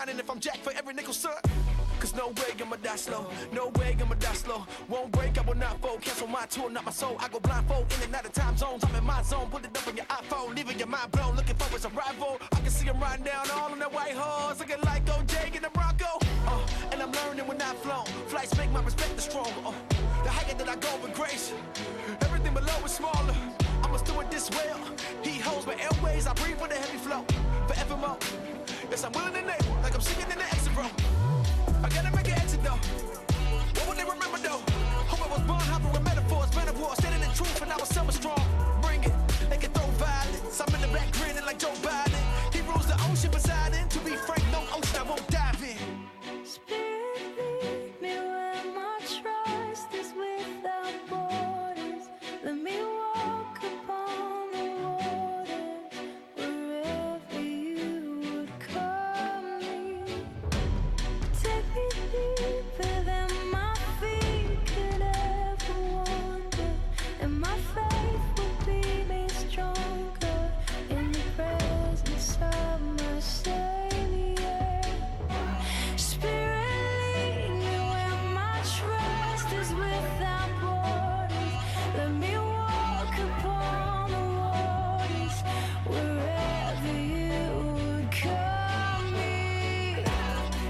And if I'm jacked for every nickel, sir. Cause no way I'ma die slow, no way I'ma die slow. Won't break, I will not fold. Cancel my tour, not my soul. I go blindfold in and out of time zones. I'm in my zone, put it up on your iPhone, leaving your mind blown. Looking for his arrival. I can see him riding down all on that white horse, looking like OJ in the Bronco. And I'm learning when I've flown. Flights make my respect strong. The higher that I go with grace, everything below is smaller. I must do it this well. He holds my airways. I breathe with a heavy flow, forevermore. Yes, I'm willing to name, like I'm singing in the exit row. I gotta make an exit though. What will they remember though? Hope I was born hopping with metaphors, man of war, standing in truth and I was summer strong. Bring it, they can throw violence. I'm in the back grinning like Joe Biden. He rules the ocean beside him. To be frank, no ocean I won't dive in. Spirit, lead me where my trust is without borders. Let me walk upon the waters wherever you would call me. Take me deeper than my feet could ever wander, and my faith will be made stronger in the presence of my Savior. Spirit, lead me where my trust is without borders. Let me walk upon the waters wherever you would call me.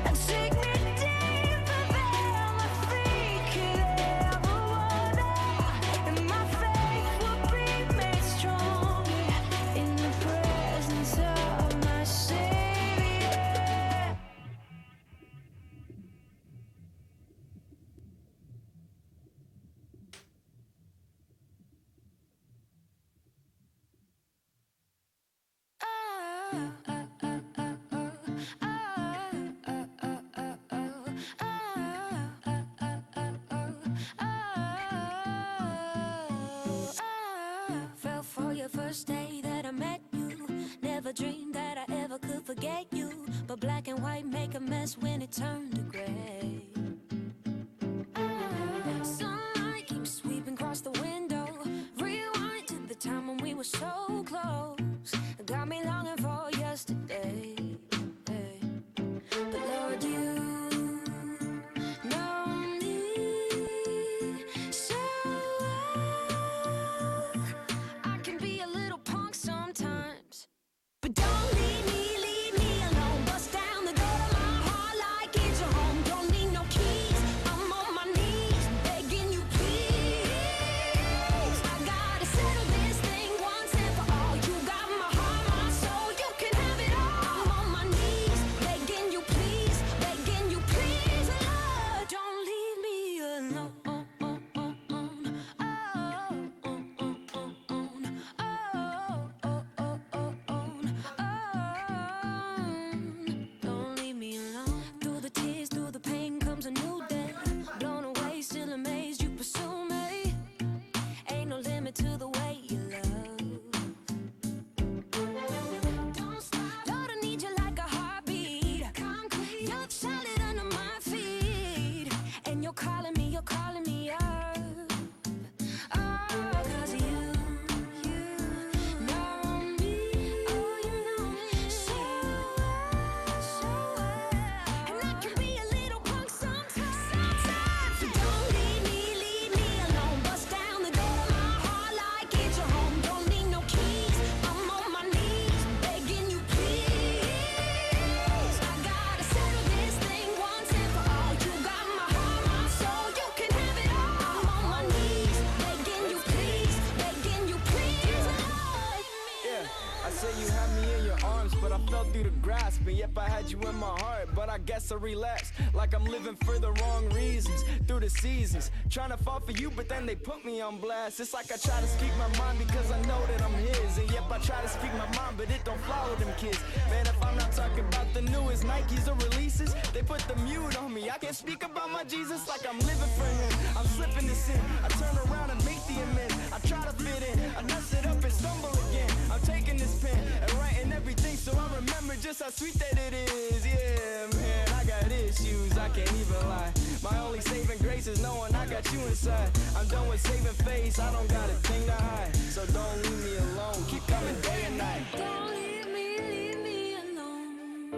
And take me deeper than my feet could ever wander, and my faith will be made stronger in the presence of my Savior. Fell for your first day that I met you. Never dreamed that I ever could forget you. But black and white make a mess when it turned to gray. Sunlight came sweeping across the window. Rewind to the time when we were so close. Got me longing for yesterday. Hey. But Lord, you know me so well. I can be a little punk sometimes, but don't leave me alone. Bust down the door to my heart like it's your home. Don't need no keys, I'm on my knees, begging you please. I gotta settle this thing once and for all. You got my heart, my soul, you can have it all. I'm on my knees, begging you please, Lord, don't leave me alone. Don't leave me alone. Through the tears, through the pain comes a new day. Blown away, still amazed you pursue me. Ain't no limit to the way you love. Don't stop, Lord, I need you like a heartbeat. Concrete, you're solid under my feet. And you're calling me up. Oh, 'cause you know me. Oh, you know me so well. And I can be a little punk sometimes. So don't leave me alone. Bust down the door to my heart like it's your home. Don't need no keys, I'm on my knees, begging you please. I gotta settle this thing once and for all. You got my heart, my soul, you can have it all. I'm on my knees, begging you please, Lord. Yeah, I say you had me in your arms, but I fell through the grasp. And yep, I had you in my heart, but I guess I relapsed. Like I'm living for the wrong reasons, through the seasons. Trying to fall for you, but then they put me on blast. It's like I try to speak my mind because I know that I'm his. And yep, I try to speak my mind, but it don't fly with them kids. Man, if I'm not talking about the newest Nikes or releases, they put the mute on me. I can't speak about my Jesus like I'm living for him. I'm slipping this in, I turn around and make the amends. I try to fit in, I mess it up and stumble again. I'm taking this pen and writing everything so I remember just how sweet that it is. Yeah, man, I got issues, I can't even lie. My only saving grace is knowing I got you inside. I'm done with saving face, I don't got a thing to hide. So don't leave me alone, keep coming day and night. Don't leave me alone.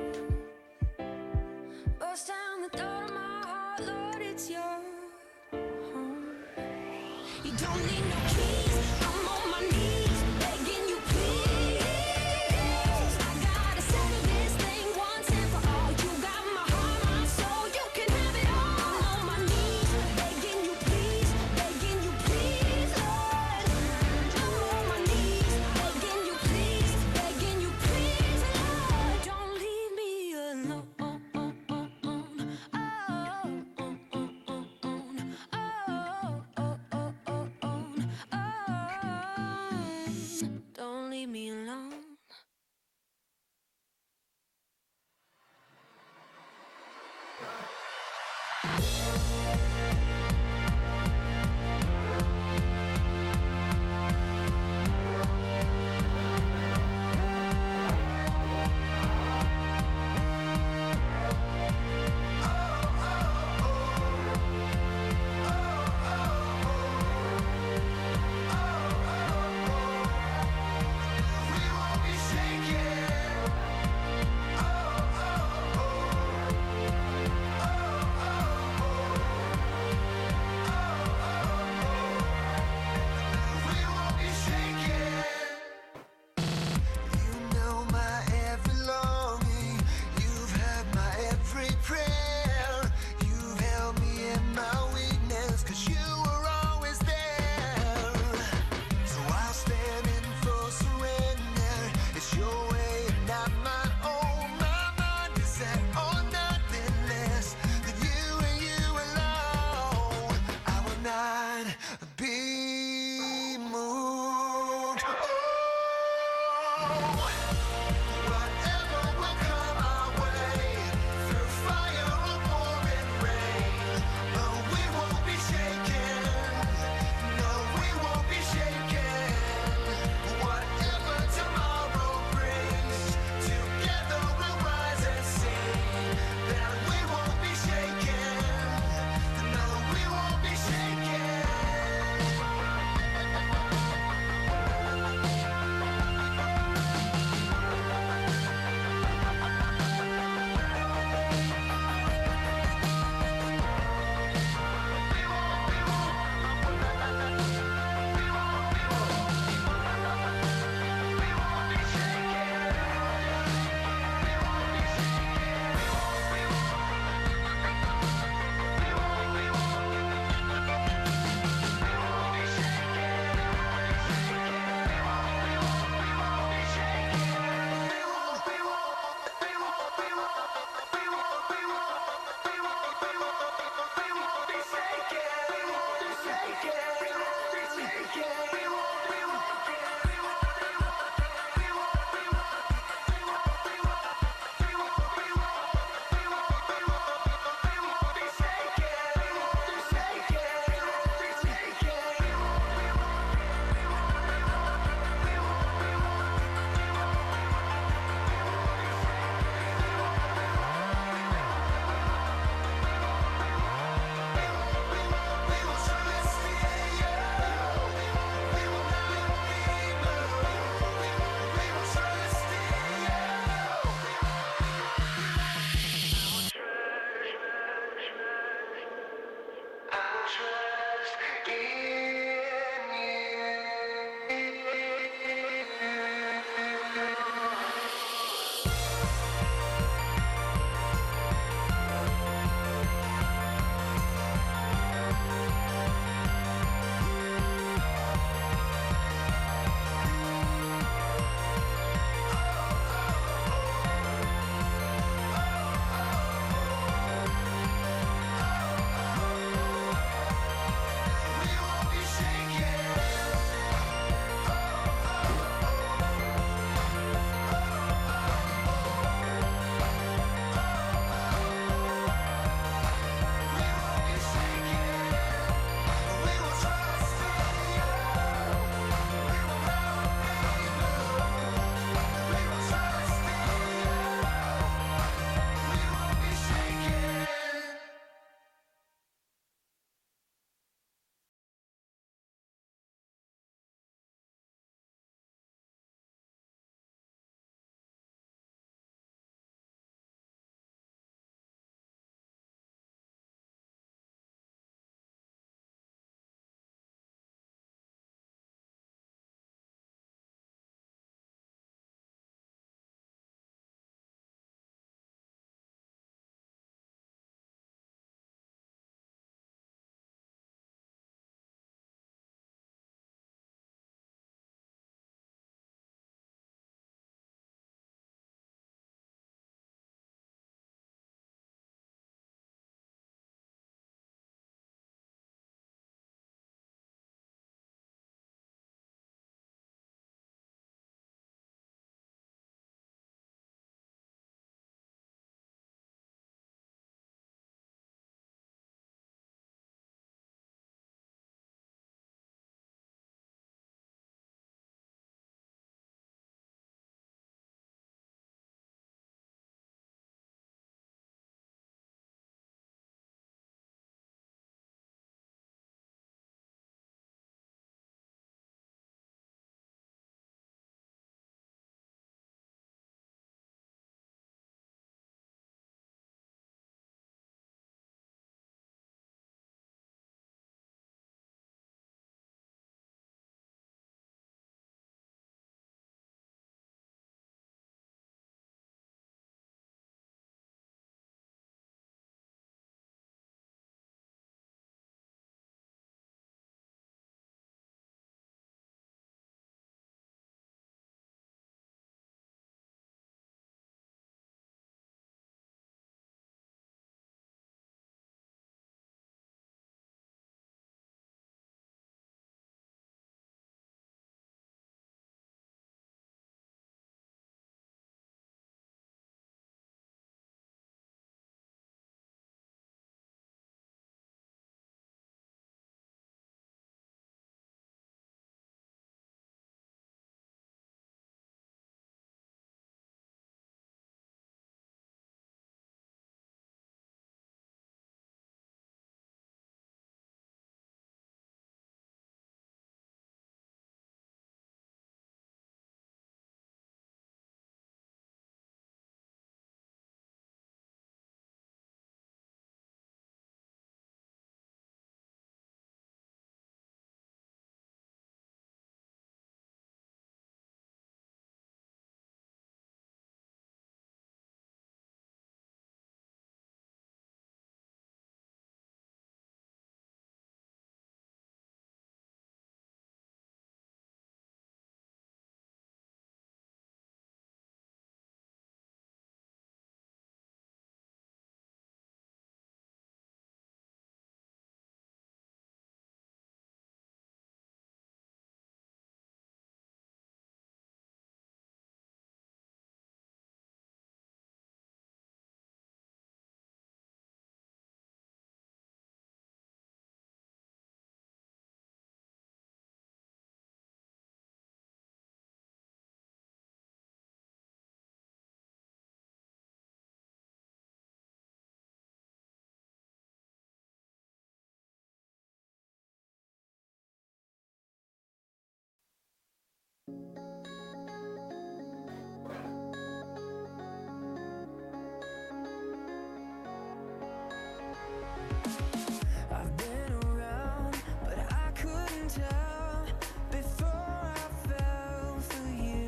tell before I fell for you.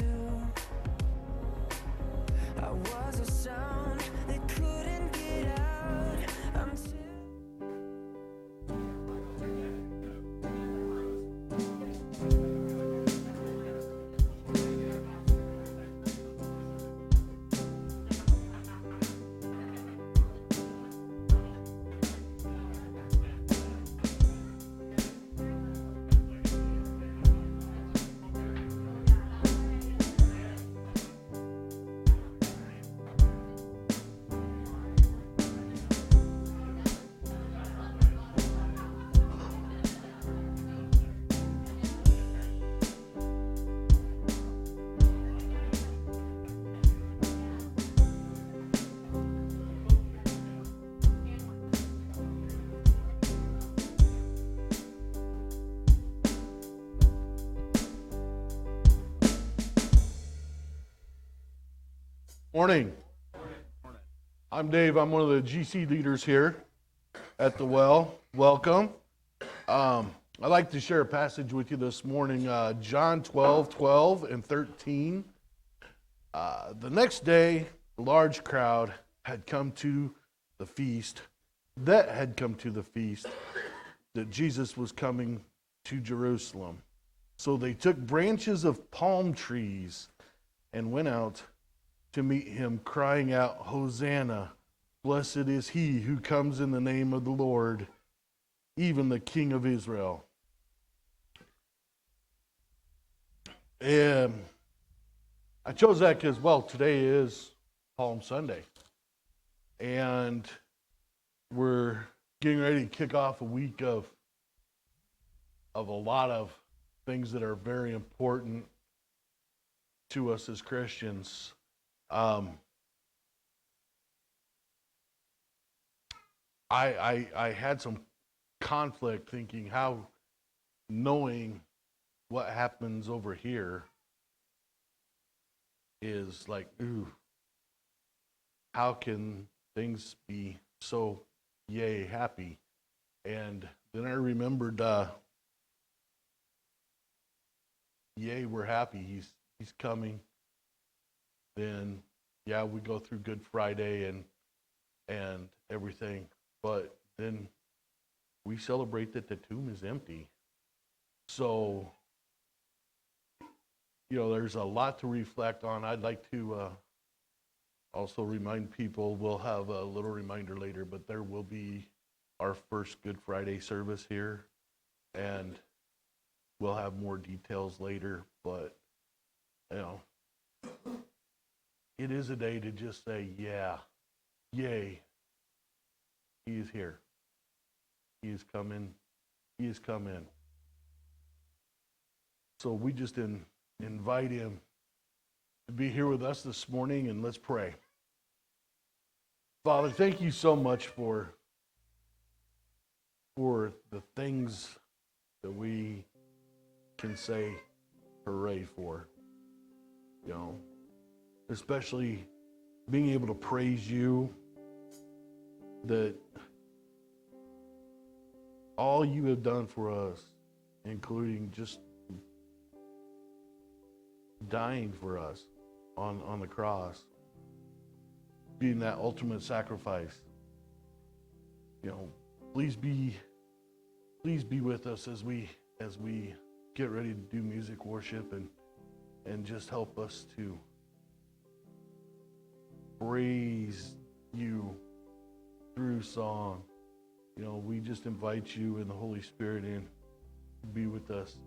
I was a sound that couldn't get out until Morning. I'm Dave. I'm one of the GC leaders here at the well. Welcome. I'd like to share a passage with you this morning, John 12 and 13. The next day, a large crowd had come to the feast, that Jesus was coming to Jerusalem. So they took branches of palm trees and went out to meet him, crying out, Hosanna, blessed is he who comes in the name of the Lord, even the King of Israel. And I chose that because, well, today is Palm Sunday. And we're getting ready to kick off a week of a lot of things that are very important to us as Christians. I had some conflict thinking how, knowing what happens over here is like, ooh, how can things be so yay happy? And then I remembered, yay, we're happy, he's coming. Then, yeah, we go through Good Friday and everything, but then we celebrate that the tomb is empty. So, there's a lot to reflect on. I'd like to also remind people, we'll have a little reminder later, but there will be our first Good Friday service here, and we'll have more details later, but, it is a day to just say, yeah, yay, he is here. He is coming. He is coming. So we just invite him to be here with us this morning, and let's pray. Father, thank you so much for the things that we can say hooray for. Especially being able to praise you, that all you have done for us, including just dying for us on the cross, being that ultimate sacrifice. Please be with us as we get ready to do music worship, and just help us to praise you through song. We just invite you and the Holy Spirit in to be with us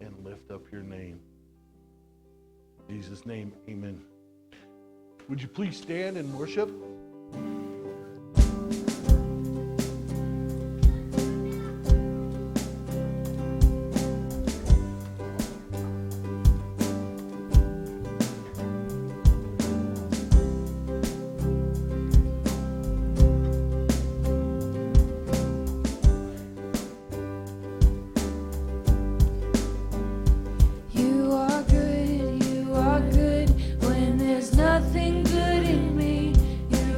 and lift up your name. In Jesus' name, amen. Would you please stand and worship? You are good when there's nothing good in me. You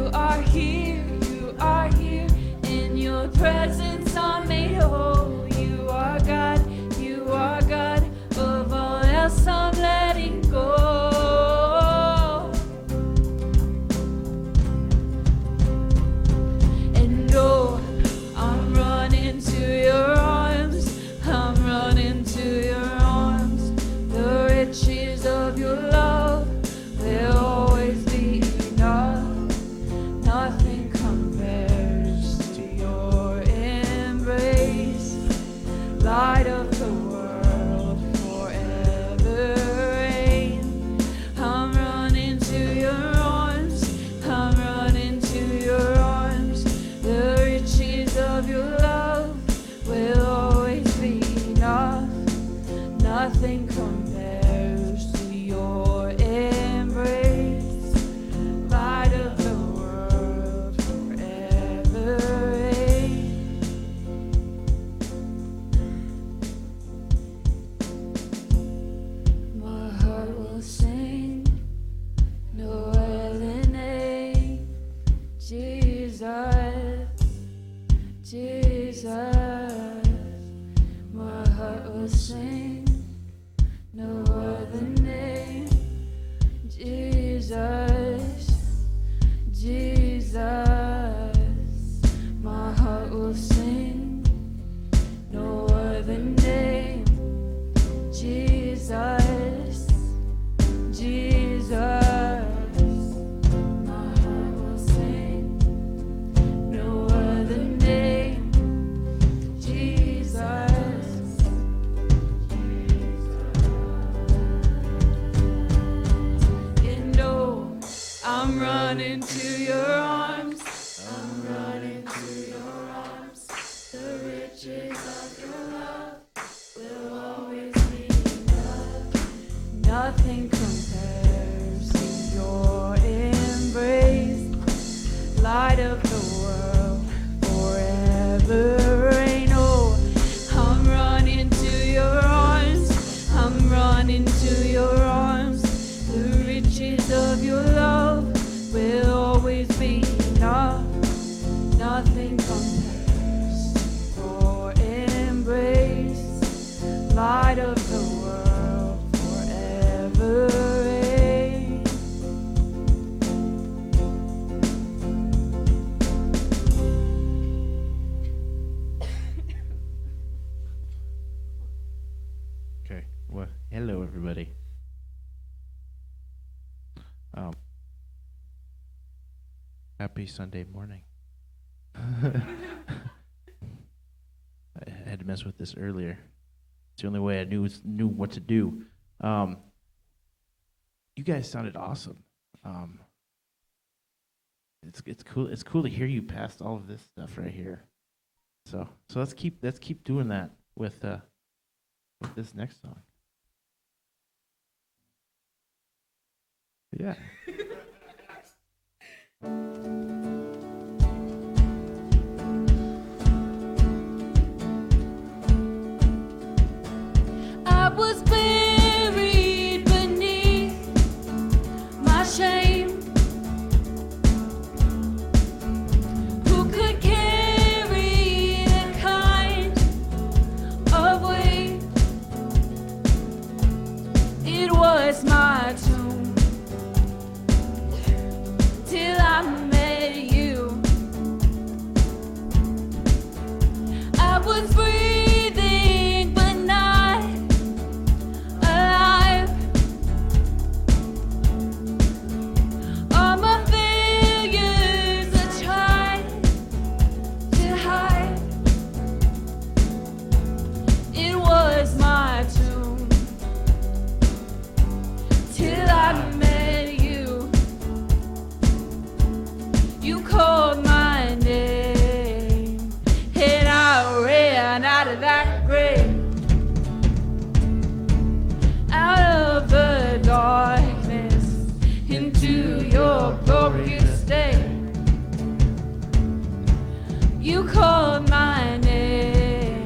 You are here, you are here. In your presence I'm made whole. You are God of all else I'm letting go. And oh, I'm running to your arms, I'm running to your arms. The riches of your love will always be enough. Nothing compares to your embrace. Light of the world, forever reign. I'm running to your arms, I'm running to your arms. The riches of your love will always be enough. Nothing compares to your embrace. Light of the world, forever reign. My heart will sing, no other name. Jesus, Jesus. My heart will sing, no other name. Jesus, Jesus. My heart will sing, no other name. Jesus, Jesus. My heart will sing, no other name. Jesus. And oh, I'm running to your arms, I'm running to your arms. The riches of your love will always be enough. Nothing compares to your embrace. Light of the world, forever reign. Oh, I'm running to your arms, I'm running to your arms. The riches of your love will always be enough. Nothing compares to your embrace. Light of the world, forever reign. Okay. Well, hello everybody. Happy Sunday morning. I had to mess with this earlier. It's the only way I knew what to do. You guys sounded awesome. It's cool. It's cool to hear you past all of this stuff right here. So let's keep doing that with this next song. Yeah. I was buried beneath my shame. Who could carry that kind of weight? It was my tomb till I met you. I was breathing but not alive. All my failures I tried to hide. It was my tomb till I met you. You called my name and I ran out of that grave. Out of the darkness into your glorious day. You called my name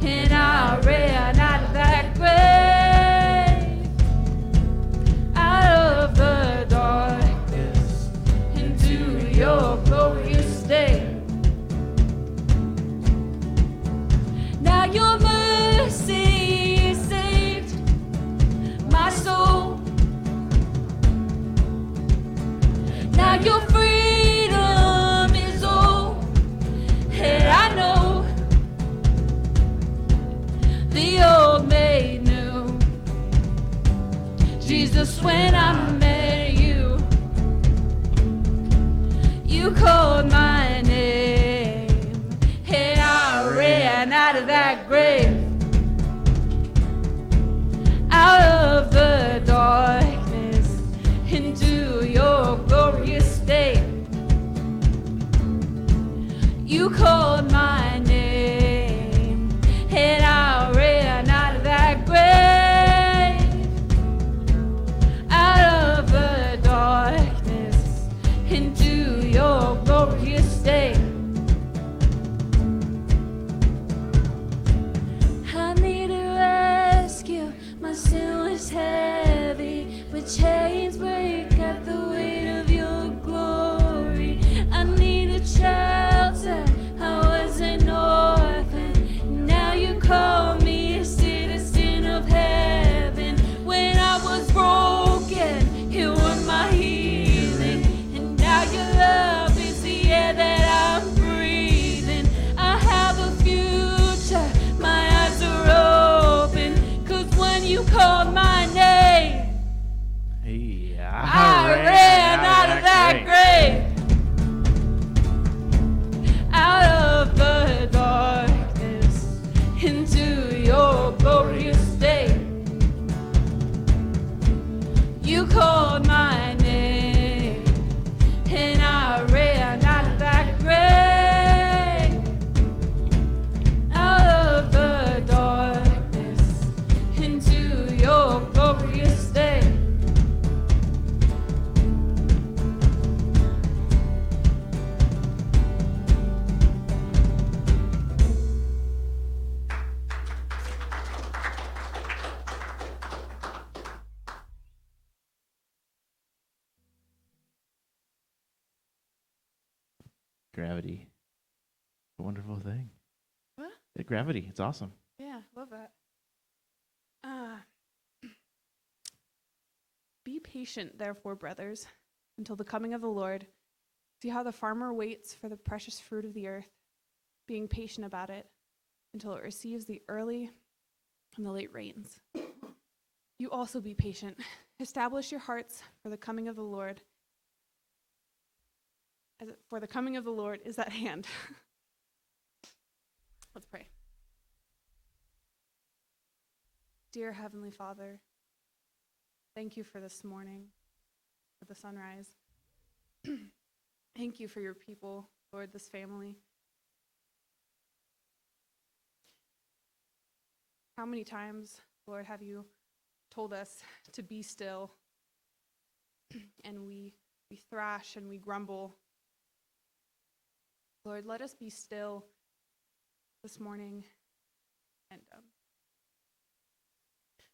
and I ran out of that grave. Out of the darkness into your glorious day. Now your mercy saved my soul. Now your freedom is all that I know. The old made new. Jesus, when I met you, you called my name, and I ran out of that grave, out of the darkness, into your glorious day. You called my name, and I ran out of that grave, out of the darkness, into your glorious day. I needed rescue, my sin was heavy, but chains break at the weight of your glory. I needed shelter, I was an orphan, now you call me a citizen of heaven. When I was broken, you were my healing, and now your love is the air that I'm breathing. I have a future, my eyes are open, 'cause when you called my name, Hey, I ran out of that grave, out of the darkness, into your glorious day. You called my name, and I ran out of that grave, out of the darkness, into your glorious day. Gravity. A wonderful thing. What? Gravity. It's awesome. Yeah, love that. Be patient, therefore, brothers, until the coming of the Lord. See how the farmer waits for the precious fruit of the earth, being patient about it until it receives the early and the late rains. You also be patient. Establish your hearts for the coming of the Lord. For the coming of the Lord is at hand. Let's pray. Dear Heavenly Father, thank you for this morning, for the sunrise. Thank you for your people, Lord, this family. How many times, Lord, have you told us to be still, and we thrash and we grumble? Lord, let us be still this morning and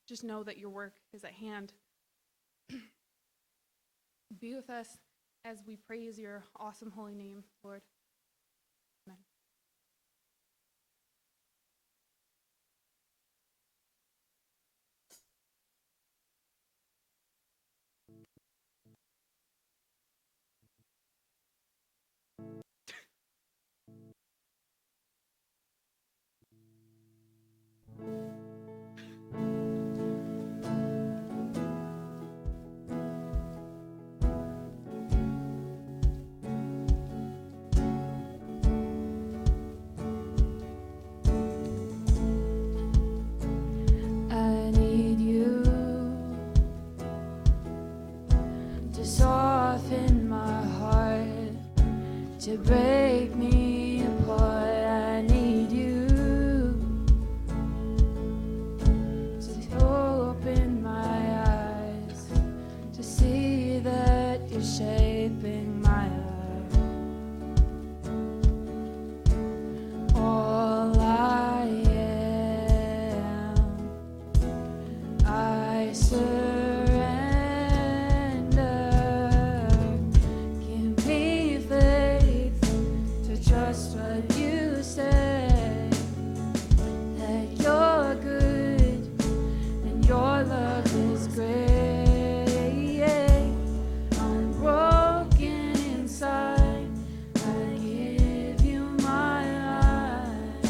just know that your work is at hand. Be with us as we praise your awesome holy name, Lord. Amen. I need you to soften my heart, to break me apart. I need you to open my eyes, to see that you're shaping my life. All I am, I surrender. Give me the trust what you say, that you're good and your love is great. I'm broken inside, I give you my life.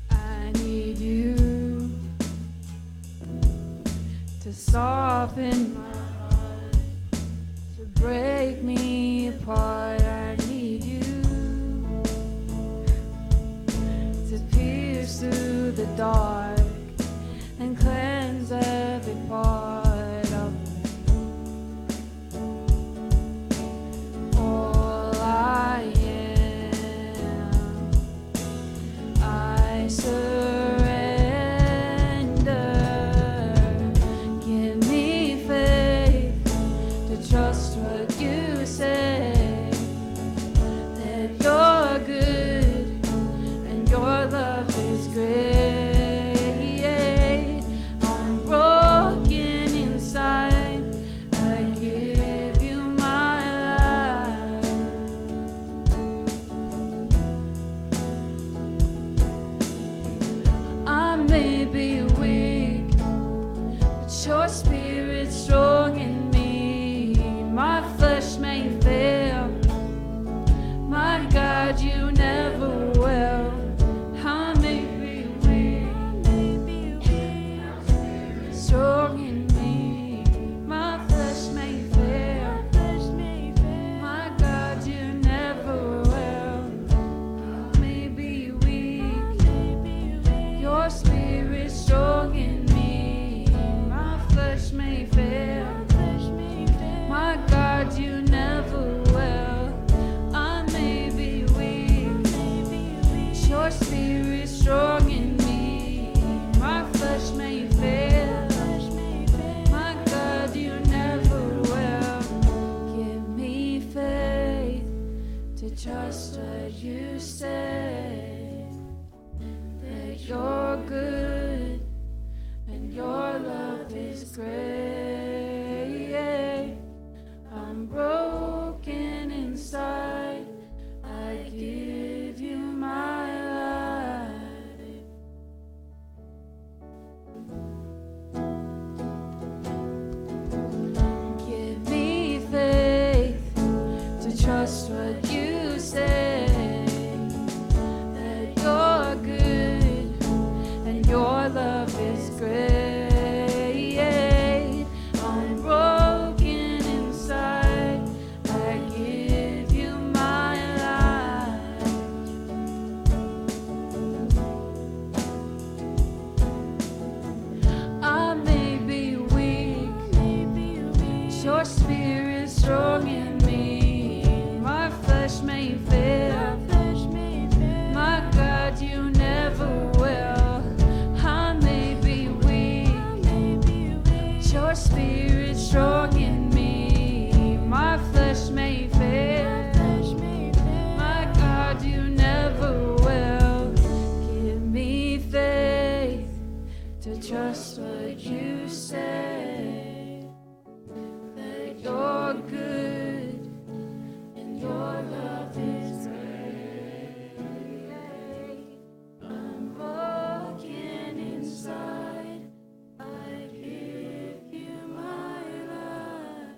I need you to soften my heart, to break me apart. I need you to pierce through the dark and cleanse every part of me. All I am, I surrender. Give me faith to trust what you say, that you're good and your love is great. I'm broken inside, I give you my life. I may be weak, but your spirit's strong in me. My flesh may fail, my God, you never will. I may be weak, strong in me. My flesh may fail, my God, you never will. I may be weak, your spirit's strong in me. My flesh may fail, my God, you never will. I may be weak, your spirit's strong in me. My flesh may fail, my God, you never will. Give me faith to trust what you say, that you're good and your love is great. I'm broken inside, I give you my life. Give me faith to trust what you say, that you're good and your love is great. I'm broken inside, I give you my life. I may be weak, your spirit's strong in me. My flesh may fail, my God, you never will. I may be weak, your spirit's strong in me. My flesh may fail, my God, you never will. Give me faith to trust what you say, that you're good and your love is great. I'm broken inside, I give you my life.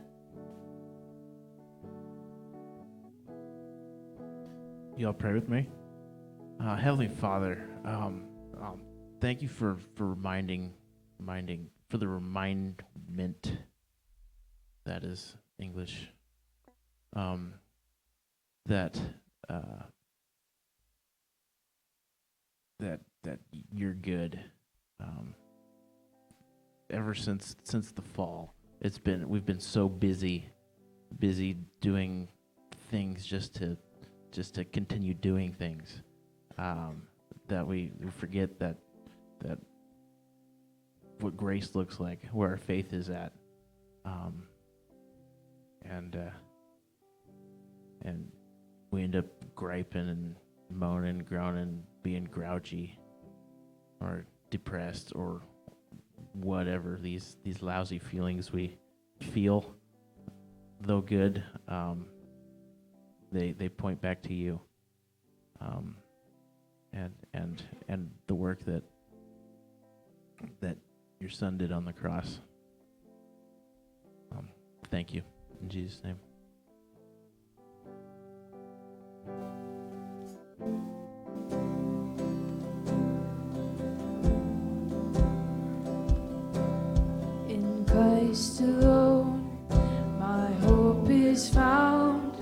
Y'all pray with me. Heavenly Father, thank you for reminding, for the remindment. That is English. That you're good. Ever since the fall, we've been so busy doing things just to continue doing things, that we forget that what grace looks like, where our faith is at, and we end up griping and moaning, groaning, being grouchy or depressed or whatever these lousy feelings we feel, though good, they point back to you, and the work that your son did on the cross. Thank you, in Jesus' name. In Christ alone, my hope is found.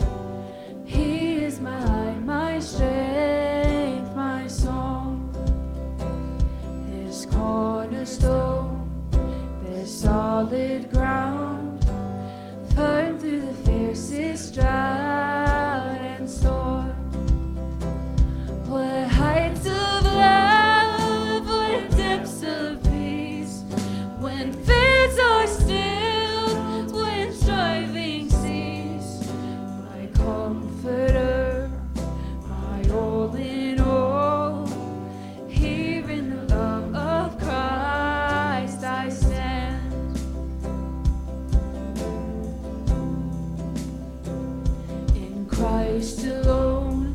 He is my light, my strength, my song. This cornerstone, this solid ground, firm through the fiercest drought and storm. What heights of love, what depths of peace, when fears are stilled, when striving cease. My comforter, my all in all, here in the love of Christ I stand. In Christ alone,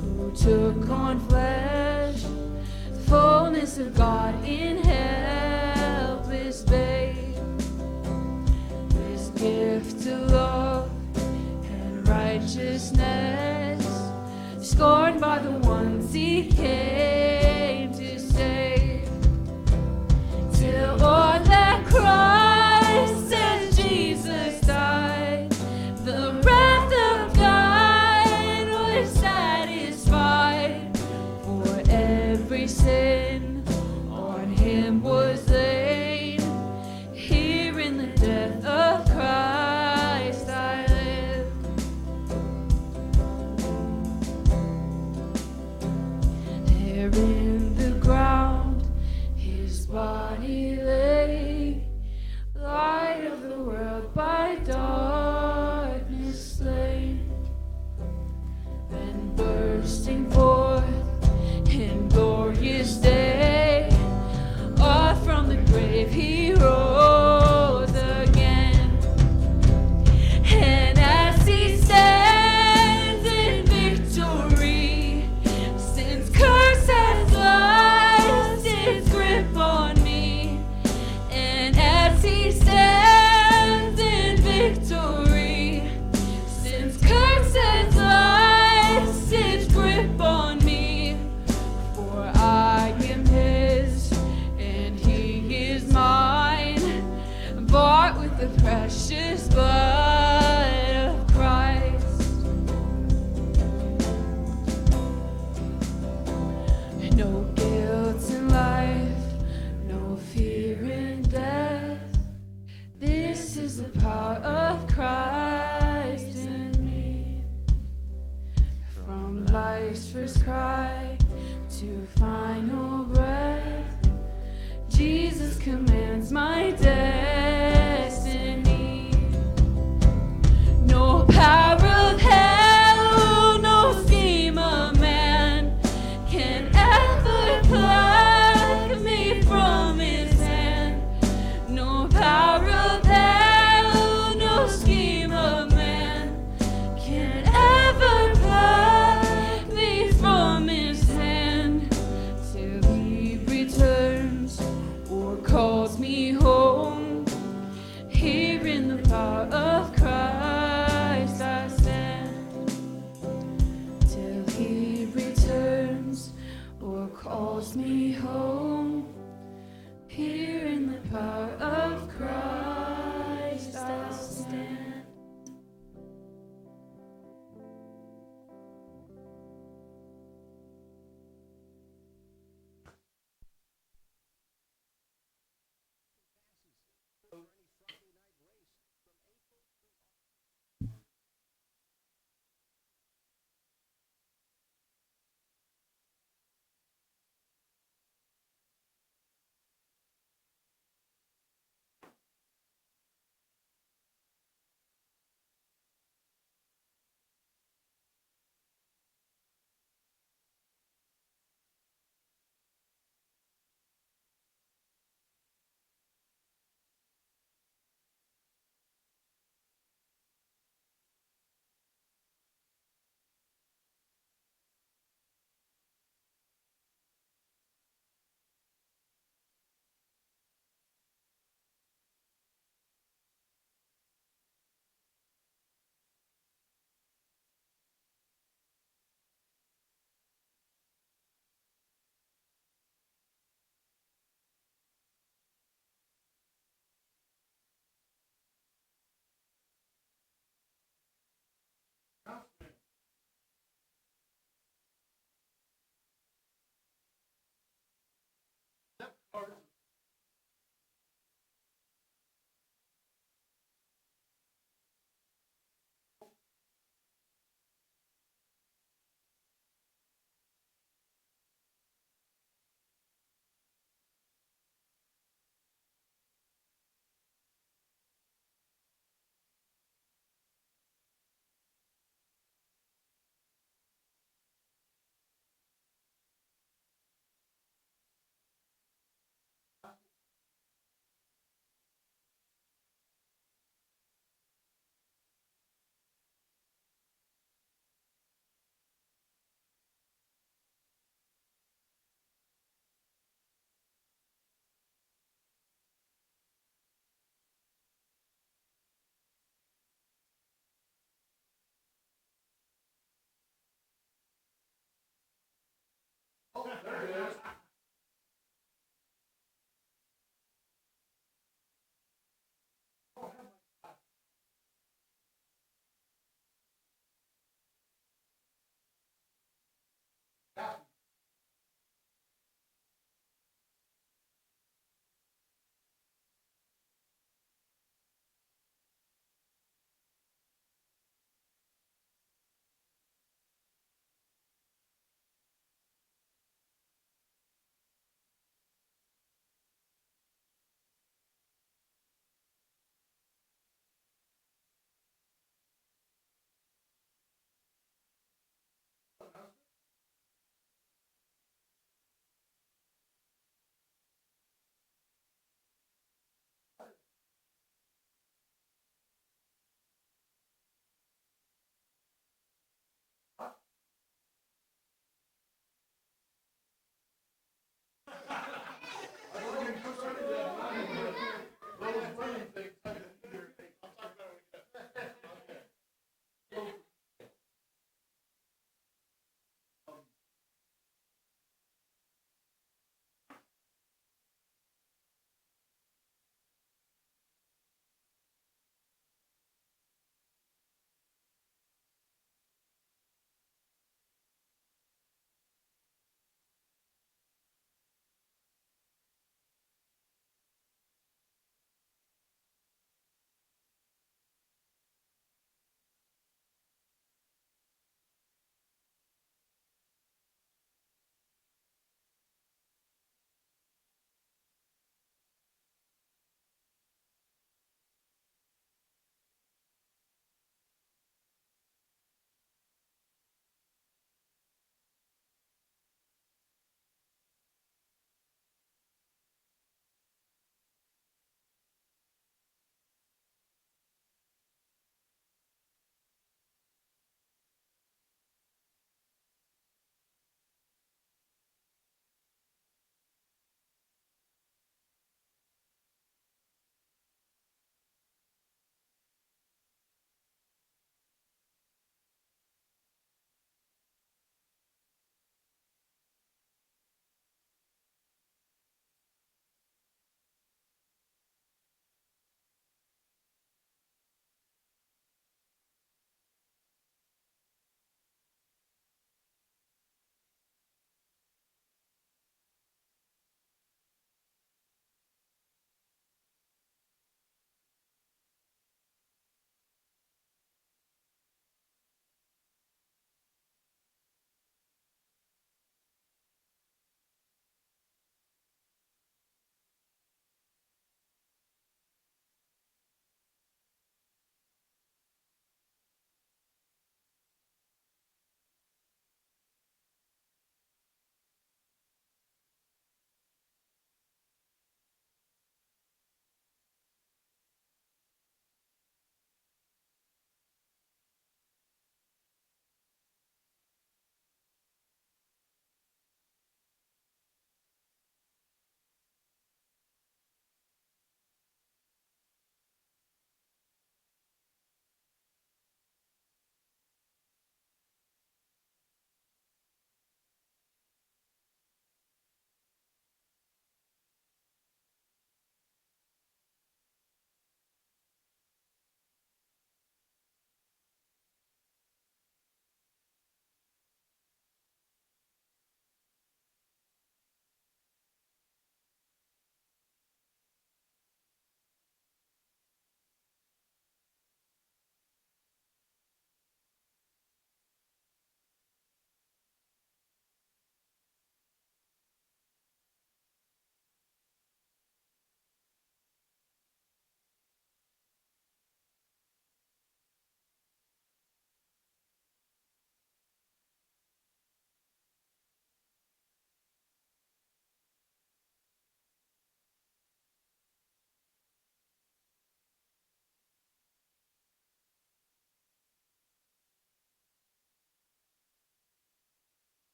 who took on flesh, the fullness of God in helpless babe. This gift of love and righteousness, scorned by the ones he came to save. Till on that Christ and Jesus died, the wrath of God was satisfied. For every sin on him was laid. Here in the death of Christ I live. There in the ground his body lay, light of the world by darkness slain. Then bursting forth in glorious day, off from the grave he rose again. And as he stands in victory, since curse has lost its grip on me, and as he stands in victory, since curse has lost its grip on me, for I am his and he is mine, bought with the precious blood of Christ. No guilt in life, no fear in death. This is the power of Christ in me. From life's first cry to final breath, Jesus commands my destiny.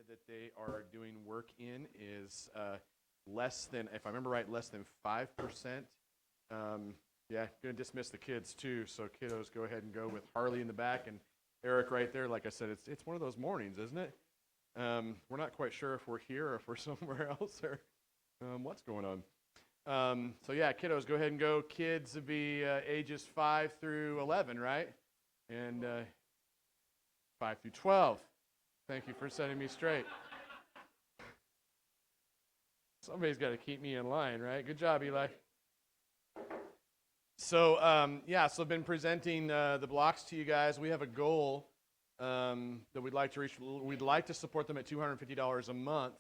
that they are doing work in is less than, if I remember right, less than 5%. Yeah, going to dismiss the kids too. So kiddos, go ahead and go with Harley in the back and Eric right there. Like I said, it's one of those mornings, isn't it? We're not quite sure if we're here or if we're somewhere else or what's going on. So yeah, kiddos, go ahead and go. Kids would be ages 5 through 11, right? And 5 through 12. Thank you for setting me straight. Somebody's got to keep me in line, right? Good job, Eli. So, so I've been presenting the blocks to you guys. We have a goal that we'd like to reach. We'd like to support them at $250 a month.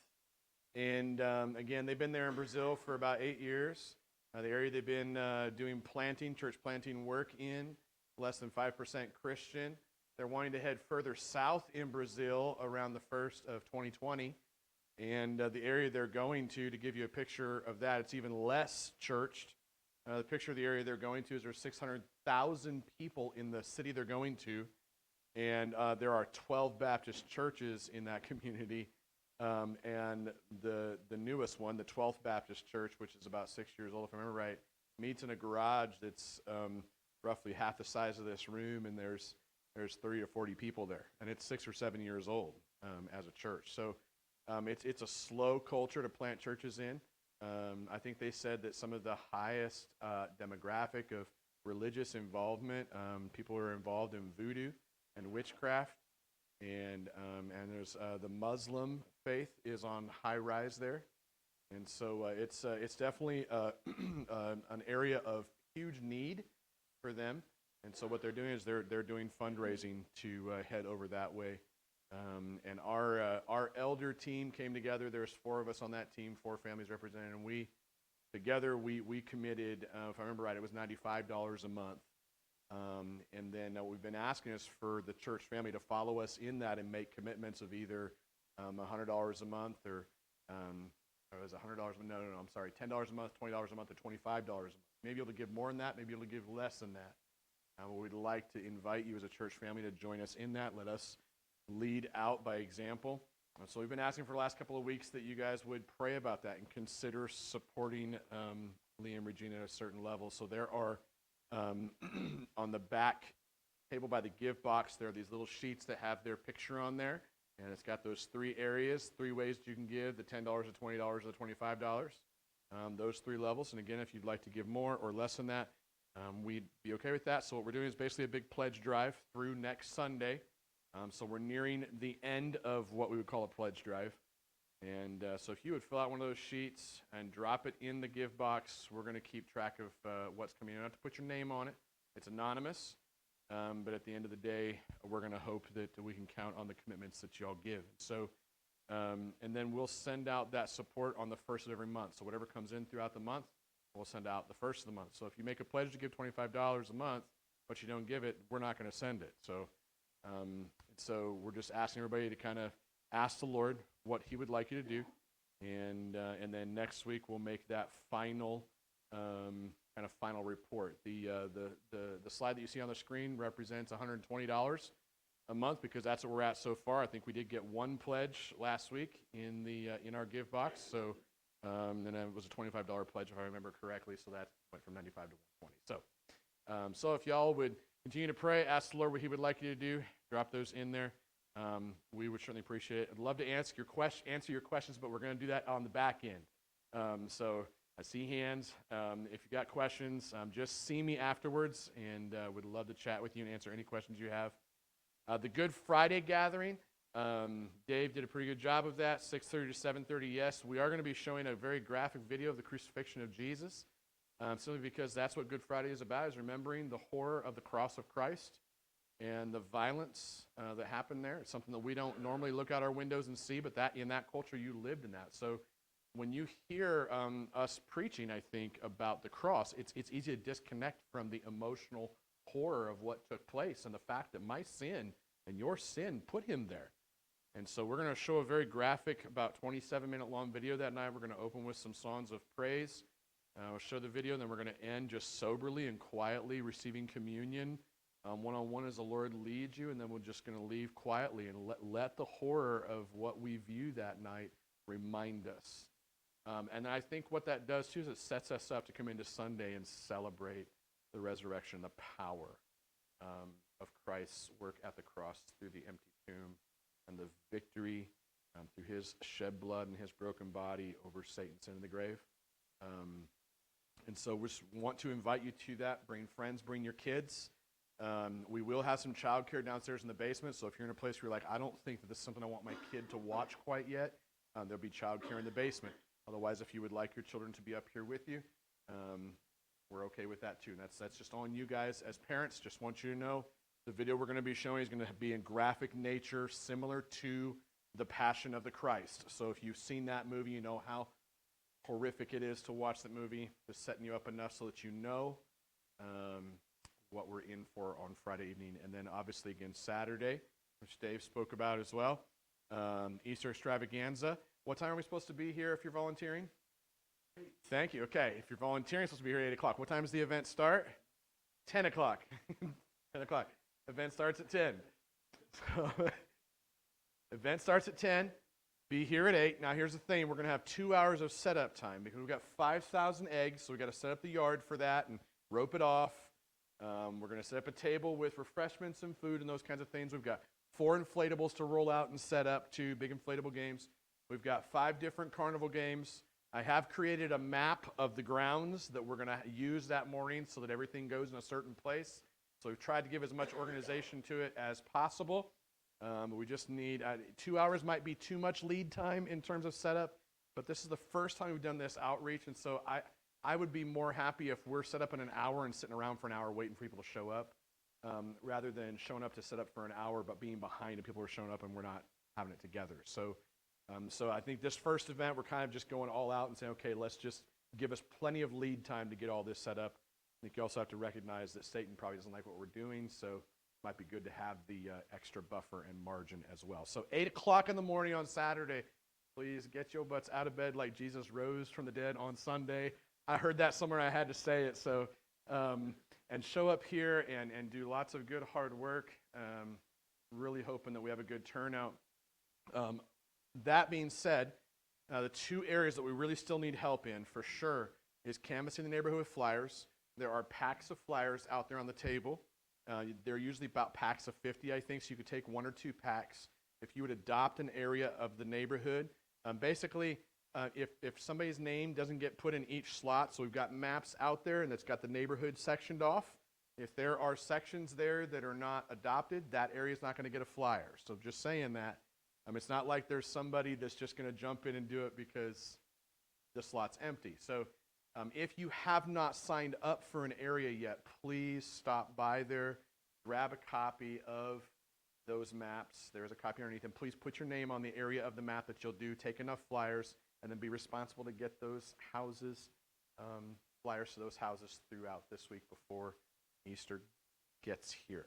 And again, they've been there in Brazil for about 8 years. The area they've been doing church planting work in, less than 5% Christian. They're wanting to head further south in Brazil around the 1st of 2020. And the area they're going to give you a picture of that, it's even less churched. The picture of the area they're going to is there's 600,000 people in the city they're going to, and there are 12 Baptist churches in that community, and the newest one, the 12th Baptist Church, which is about 6 years old, if I remember right, meets in a garage that's roughly half the size of this room, and there's 30 or 40 people there, and it's 6 or 7 years old as a church. So it's a slow culture to plant churches in. I think they said that some of the highest demographic of religious involvement, people who are involved in voodoo and witchcraft, and there's the Muslim faith is on high rise there, and so it's definitely an area of huge need for them. And so what they're doing is they're doing fundraising to head over that way. And our elder team came together. There's 4 of us on that team, 4 families represented, and we committed, if I remember right, it was $95 a month. And then we've been asking us for the church family to follow us in that and make commitments of either $100 a month or it was $100 a month. No, I'm sorry, $10 a month, $20 a month, or $25 a month. Maybe able to give more than that. Maybe able to give less than that. We'd like to invite you as a church family to join us in that. Let us lead out by example. So we've been asking for the last couple of weeks that you guys would pray about that and consider supporting Liam Regina at a certain level. So there are on the back table by the give box, there are these little sheets that have their picture on there, and it's got those 3 areas, 3 ways you can give: the $10, the $20, the $25. Those 3 levels. And again, if you'd like to give more or less than that, we'd be okay with that. So what we're doing is basically a big pledge drive through next Sunday. So we're nearing the end of what we would call a pledge drive. And so if you would fill out one of those sheets and drop it in the give box, we're going to keep track of what's coming in. You don't have to put your name on it. It's anonymous. But at the end of the day, we're going to hope that we can count on the commitments that y'all give. So, and then we'll send out that support on the 1st of every month. So whatever comes in throughout the month, we'll send out the 1st of the month. So if you make a pledge to give $25 a month, but you don't give it, we're not going to send it. So we're just asking everybody to kind of ask the Lord what He would like you to do, and then next week we'll make that final kind of final report. The slide that you see on the screen represents $120 a month because that's what we're at so far. I think we did get 1 pledge last week in our give box. So and it was a $25 pledge if I remember correctly. So that went from 95 to 120. So if y'all would continue to pray, ask the Lord what He would like you to do. Drop those in there. We would certainly appreciate it. I'd love to answer your questions, but we're going to do that on the back end. So I see hands. If you got questions, just see me afterwards, and would love to chat with you and answer any questions you have. The Good Friday gathering, Dave did a pretty good job of that, 6:30 to 7:30. Yes, we are going to be showing a very graphic video of the crucifixion of Jesus, simply because that's what Good Friday is about, is remembering the horror of the cross of Christ and the violence that happened there. It's something that we don't normally look out our windows and see, but that in that culture, you lived in that. So when you hear us preaching, I think, about the cross, it's easy to disconnect from the emotional horror of what took place and the fact that my sin and your sin put Him there. And so we're going to show a very graphic, about 27-minute long video that night. We're going to open with some songs of praise. We'll show the video, and then we're going to end just soberly and quietly receiving communion one-on-one as the Lord leads you, and then we're just going to leave quietly and let the horror of what we view that night remind us. And I think what that does too is it sets us up to come into Sunday and celebrate the resurrection, the power of Christ's work at the cross through the empty tomb and the victory through his shed blood and his broken body over Satan's sin in the grave. And so we just want to invite you to that. Bring friends, bring your kids. We will have some childcare downstairs in the basement, so if you're in a place where you're like, I don't think that this is something I want my kid to watch quite yet, there'll be childcare in the basement. Otherwise, if you would like your children to be up here with you, we're okay with that too. And that's just on you guys as parents. Just want you to know the video we're going to be showing is going to be in graphic nature, similar to The Passion of the Christ. So if you've seen that movie, you know how horrific it is to watch that movie. Just setting you up enough so that you know what we're in for on Friday evening. And then obviously again Saturday, which Dave spoke about as well, Easter extravaganza. What time are we supposed to be here if you're volunteering? Thank you. Okay, if you're volunteering, it's supposed to be here at 8 o'clock. What time does the event start? 10 o'clock. 10 o'clock. Event starts at 10. So, event starts at 10. Be here at 8. Now here's the thing. We're going to have 2 hours of setup time because we've got 5,000 eggs, so we've got to set up the yard for that and rope it off. We're going to set up a table with refreshments and food and those kinds of things. We've got 4 inflatables to roll out and set up, 2 big inflatable games. We've got 5 different carnival games. I have created a map of the grounds that we're going to use that morning so that everything goes in a certain place. So we've tried to give as much organization to it as possible. We just need 2 hours might be too much lead time in terms of setup, but this is the first time we've done this outreach, and so I would be more happy if we're set up in an hour and sitting around for an hour waiting for people to show up, rather than showing up to set up for an hour but being behind and people are showing up and we're not having it together. So I think this first event, we're kind of just going all out and saying, okay, let's just give us plenty of lead time to get all this set up. I think you also have to recognize that Satan probably doesn't like what we're doing, so it might be good to have the extra buffer and margin as well. So 8 o'clock in the morning on Saturday, please get your butts out of bed like Jesus rose from the dead on Sunday. I heard that somewhere, I had to say it. So, and show up here and do lots of good hard work. Really hoping that we have a good turnout. That being said, the 2 areas that we really still need help in for sure is canvassing the neighborhood with flyers. There are packs of flyers out there on the table. They're usually about packs of 50, I think, so you could take 1 or 2 packs. If you would adopt an area of the neighborhood, basically, if somebody's name doesn't get put in each slot, so we've got maps out there and it's got the neighborhood sectioned off. If there are sections there that are not adopted, that area is not going to get a flyer. So just saying that. It's not like there's somebody that's just going to jump in and do it because the slot's empty. So if you have not signed up for an area yet, please stop by there, grab a copy of those maps. There's a copy underneath, and please put your name on the area of the map that you'll do. Take enough flyers, and then be responsible to get those houses, flyers to those houses throughout this week before Easter gets here.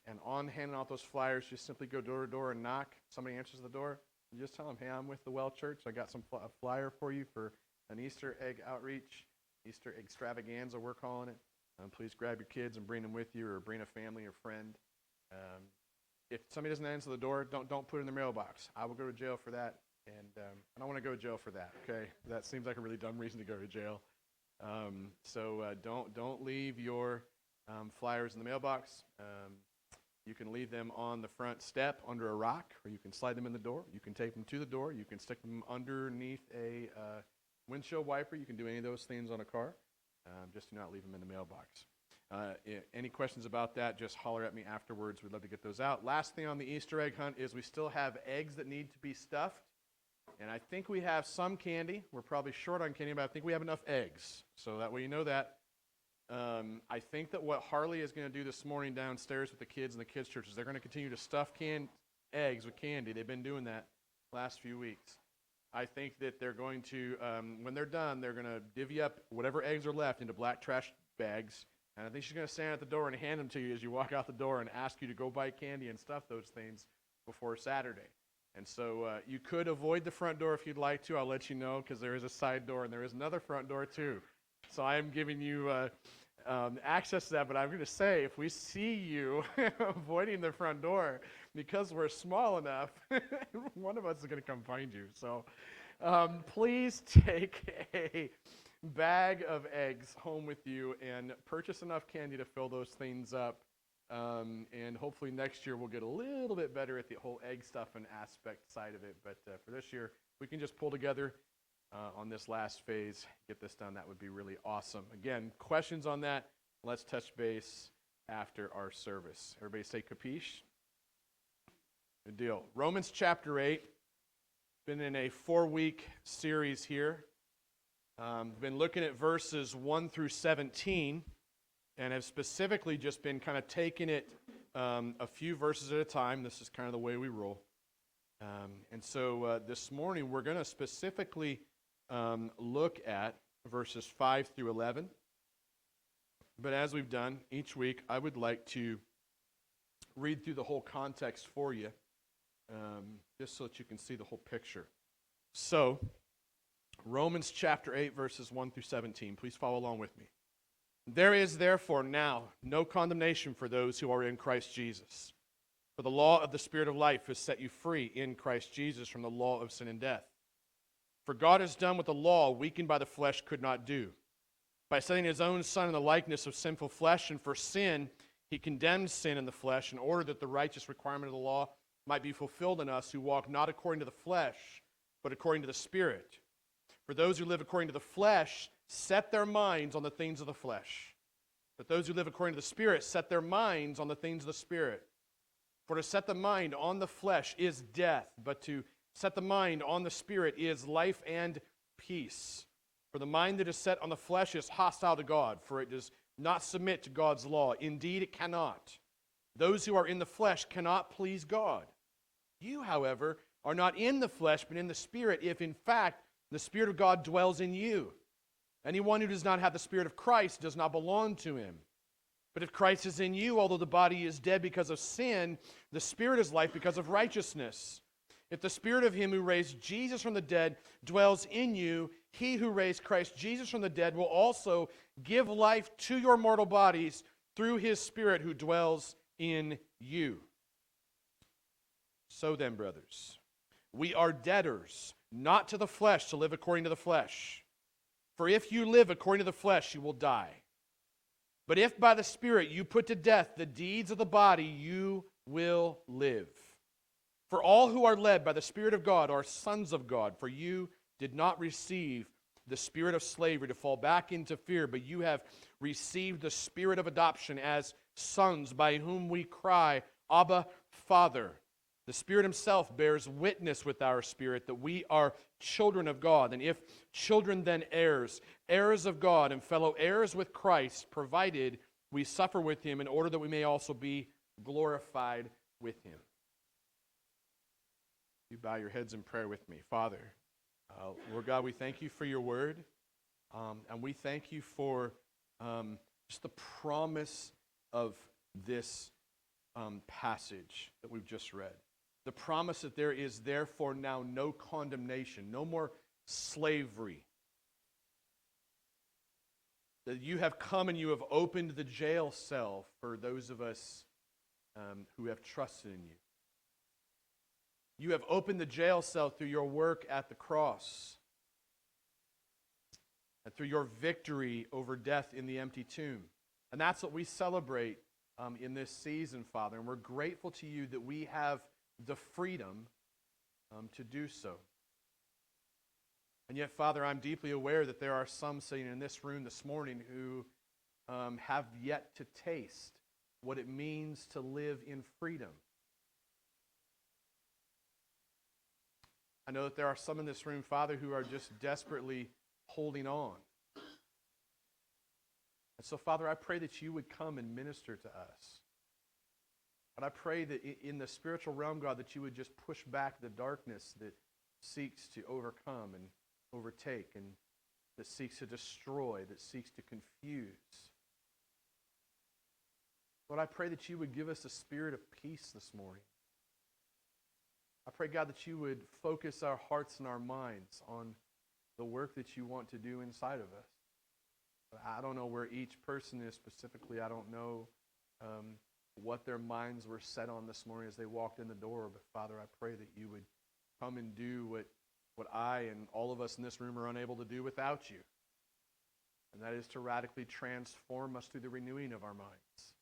And on handing out those flyers, just simply go door to door and knock. Somebody answers the door, you just tell them, hey, I'm with the Well Church. I got a flyer for you for an Easter egg outreach, Easter extravaganza, we're calling it. Please grab your kids and bring them with you, or bring a family or friend. If somebody doesn't answer the door, don't put it in the mailbox. I will go to jail for that, and I don't want to go to jail for that. Okay, that seems like a really dumb reason to go to jail. So don't leave your flyers in the mailbox. You can leave them on the front step under a rock, or you can slide them in the door. You can take them to the door. You can stick them underneath a windshield wiper. You can do any of those things on a car. Just do not leave them in the mailbox. Any questions about that, just holler at me afterwards. We'd love to get those out. Last thing on the Easter egg hunt is we still have eggs that need to be stuffed. And I think we have some candy. We're probably short on candy, but I think we have enough eggs. So that way you know that. I think that what Harley is going to do this morning downstairs with the kids in the kids' church is they're going to continue to stuff eggs with candy. They've been doing that last few weeks. I think that they're going to, when they're done, they're going to divvy up whatever eggs are left into black trash bags. And I think she's going to stand at the door and hand them to you as you walk out the door and ask you to go buy candy and stuff those things before Saturday. And so you could avoid the front door if you'd like to. I'll let you know, because there is a side door and there is another front door too. So I am giving you access to that, but I'm going to say if we see you avoiding the front door because we're small enough, one of us is going to come find you. So please take a bag of eggs home with you and purchase enough candy to fill those things up. And hopefully next year we'll get a little bit better at the whole egg stuff and aspect side of it. But for this year, we can just pull together on this last phase, get this done. That would be really awesome. Again, questions on that, let's touch base after our service. Everybody say capiche? Good deal. Romans chapter 8. Been in a 4-week series here. Been looking at verses 1 through 17 and have specifically just been kind of taking it a few verses at a time. This is kind of the way we roll. And so this morning we're going to specifically look at verses 5 through 11. But as we've done each week, I would like to read through the whole context for you, just so that you can see the whole picture. So, Romans chapter 8, verses 1 through 17. Please follow along with me. There is therefore now no condemnation for those who are in Christ Jesus. For the law of the Spirit of life has set you free in Christ Jesus from the law of sin and death. For God has done what the law, weakened by the flesh, could not do. By setting his own Son in the likeness of sinful flesh, and for sin, he condemned sin in the flesh in order that the righteous requirement of the law might be fulfilled in us who walk not according to the flesh, but according to the Spirit. For those who live according to the flesh set their minds on the things of the flesh. But those who live according to the Spirit set their minds on the things of the Spirit. For to set the mind on the flesh is death, but to set the mind on the Spirit is life and peace. For the mind that is set on the flesh is hostile to God, for it does not submit to God's law. Indeed, it cannot. Those who are in the flesh cannot please God. You, however, are not in the flesh, but in the Spirit, if in fact the Spirit of God dwells in you. Anyone who does not have the Spirit of Christ does not belong to him. But if Christ is in you, although the body is dead because of sin, the Spirit is life because of righteousness. If the Spirit of him who raised Jesus from the dead dwells in you, he who raised Christ Jesus from the dead will also give life to your mortal bodies through his Spirit who dwells in you. So then, brothers, we are debtors, not to the flesh, to live according to the flesh. For if you live according to the flesh, you will die. But if by the Spirit you put to death the deeds of the body, you will live. For all who are led by the Spirit of God are sons of God. For you did not receive the spirit of slavery to fall back into fear, but you have received the Spirit of adoption as sons, by whom we cry, Abba, Father. The Spirit himself bears witness with our spirit that we are children of God. And if children, then heirs, heirs of God and fellow heirs with Christ, provided we suffer with him in order that we may also be glorified with him. You bow your heads in prayer with me. Father, Lord God, we thank you for your word, and we thank you for just the promise of this passage that we've just read. The promise that there is therefore now no condemnation, no more slavery. That you have come and you have opened the jail cell for those of us who have trusted in you. You have opened the jail cell through your work at the cross and through your victory over death in the empty tomb. And that's what we celebrate in this season, Father. And we're grateful to you that we have the freedom to do so. And yet, Father, I'm deeply aware that there are some sitting in this room this morning who have yet to taste what it means to live in freedom. I know that there are some in this room, Father, who are just desperately holding on. And so, Father, I pray that you would come and minister to us. And I pray that in the spiritual realm, God, that you would just push back the darkness that seeks to overcome and overtake and that seeks to destroy, that seeks to confuse. Lord, I pray that you would give us a spirit of peace this morning. I pray, God, that you would focus our hearts and our minds on the work that you want to do inside of us. I don't know where each person is specifically. I don't know what their minds were set on this morning as they walked in the door. But Father, I pray that you would come and do what I and all of us in this room are unable to do without you. And that is to radically transform us through the renewing of our minds.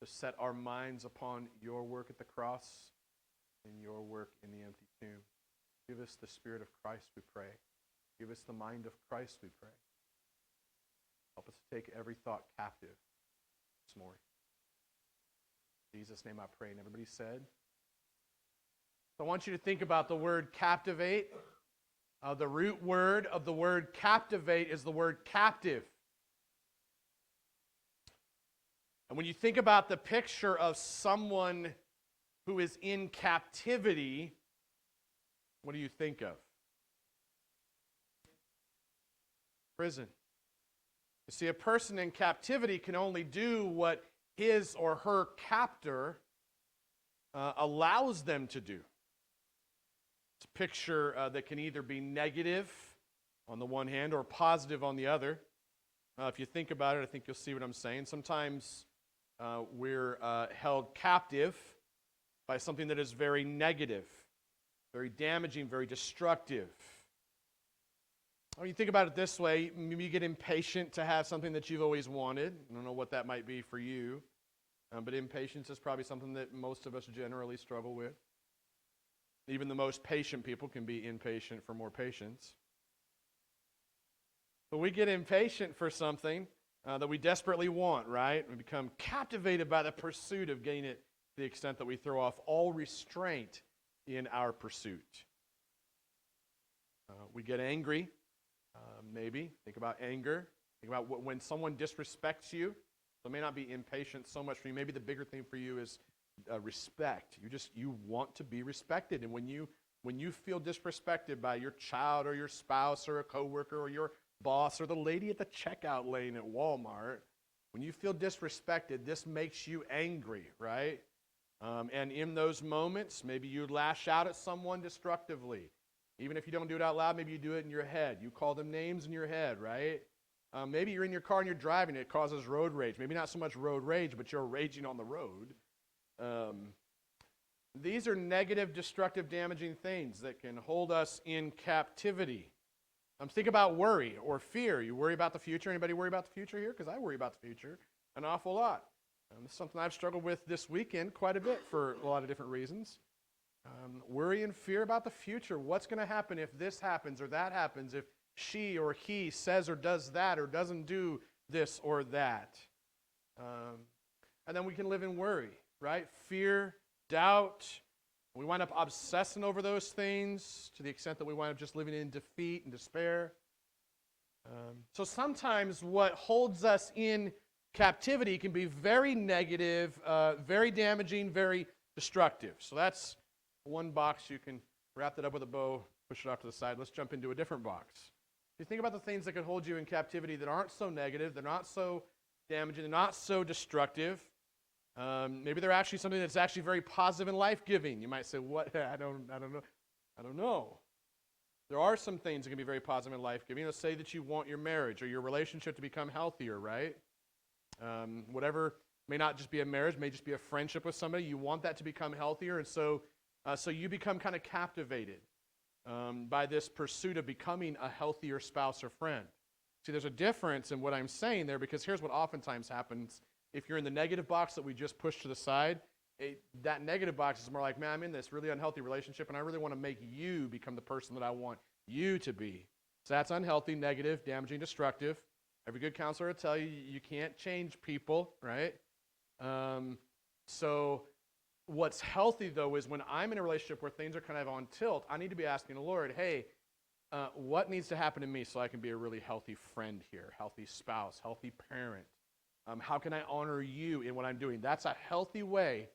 To set our minds upon your work at the cross and your work in the empty tomb. Give us the Spirit of Christ, we pray. Give us the mind of Christ, we pray. Help us to take every thought captive this morning. In Jesus' name I pray. And everybody said? So I want you to think about the word captivate. The root word of the word captivate is the word captive. And when you think about the picture of someone who is in captivity, what do you think of? Prison. You see, a person in captivity can only do what his or her captor allows them to do. It's a picture that can either be negative on the one hand or positive on the other. If you think about it, I think you'll see what I'm saying. Sometimes we're held captive by something that is very negative, very damaging, very destructive. When you think about it this way, maybe you get impatient to have something that you've always wanted. I don't know what that might be for you, but impatience is probably something that most of us generally struggle with. Even the most patient people can be impatient for more patience. But we get impatient for something that we desperately want, right? We become captivated by the pursuit of getting it to the extent that we throw off all restraint in our pursuit. We get angry, maybe. Think about anger. Think about when someone disrespects you. So it may not be impatience so much for you. Maybe the bigger thing for you is respect. You want to be respected. And when you feel disrespected by your child or your spouse or a coworker or your boss or the lady at the checkout lane at Walmart, when you feel disrespected, this makes you angry, right? And in those moments, maybe you lash out at someone destructively. Even if you don't do it out loud, maybe you do it in your head. You call them names in your head, right? Maybe you're in your car and you're driving. It causes road rage. Maybe not so much road rage, but you're raging on the road. These are negative, destructive, damaging things that can hold us in captivity. Think about worry or fear. You worry about the future. Anybody worry about the future here? Because I worry about the future an awful lot. This is something I've struggled with this weekend quite a bit for a lot of different reasons. Worry and fear about the future. What's going to happen if this happens or that happens, if she or he says or does that or doesn't do this or that. And then we can live in worry, right? Fear, doubt. We wind up obsessing over those things to the extent that we wind up just living in defeat and despair. So sometimes what holds us in captivity can be very negative, very damaging, very destructive. So that's one box. You can wrap that up with a bow, push it off to the side. Let's jump into a different box. You think about the things that can hold you in captivity that aren't so negative, they're not so damaging, they're not so destructive. Maybe they're actually something that's actually very positive and life-giving. You might say, "What? I don't know." There are some things that can be very positive and life-giving. Let's say that you want your marriage or your relationship to become healthier, right? Whatever may not just be a marriage, may just be a friendship with somebody. You want that to become healthier, and so you become kind of captivated by this pursuit of becoming a healthier spouse or friend. See, there's a difference in what I'm saying there, because here's what oftentimes happens. If you're in the negative box that we just pushed to the side, that negative box is more like, man, I'm in this really unhealthy relationship, and I really want to make you become the person that I want you to be. So that's unhealthy, negative, damaging, destructive. Every good counselor will tell you you can't change people, right? So what's healthy, though, is when I'm in a relationship where things are kind of on tilt, I need to be asking the Lord, hey, what needs to happen to me so I can be a really healthy friend here, healthy spouse, healthy parent? How can I honor you in what I'm doing? That's a healthy way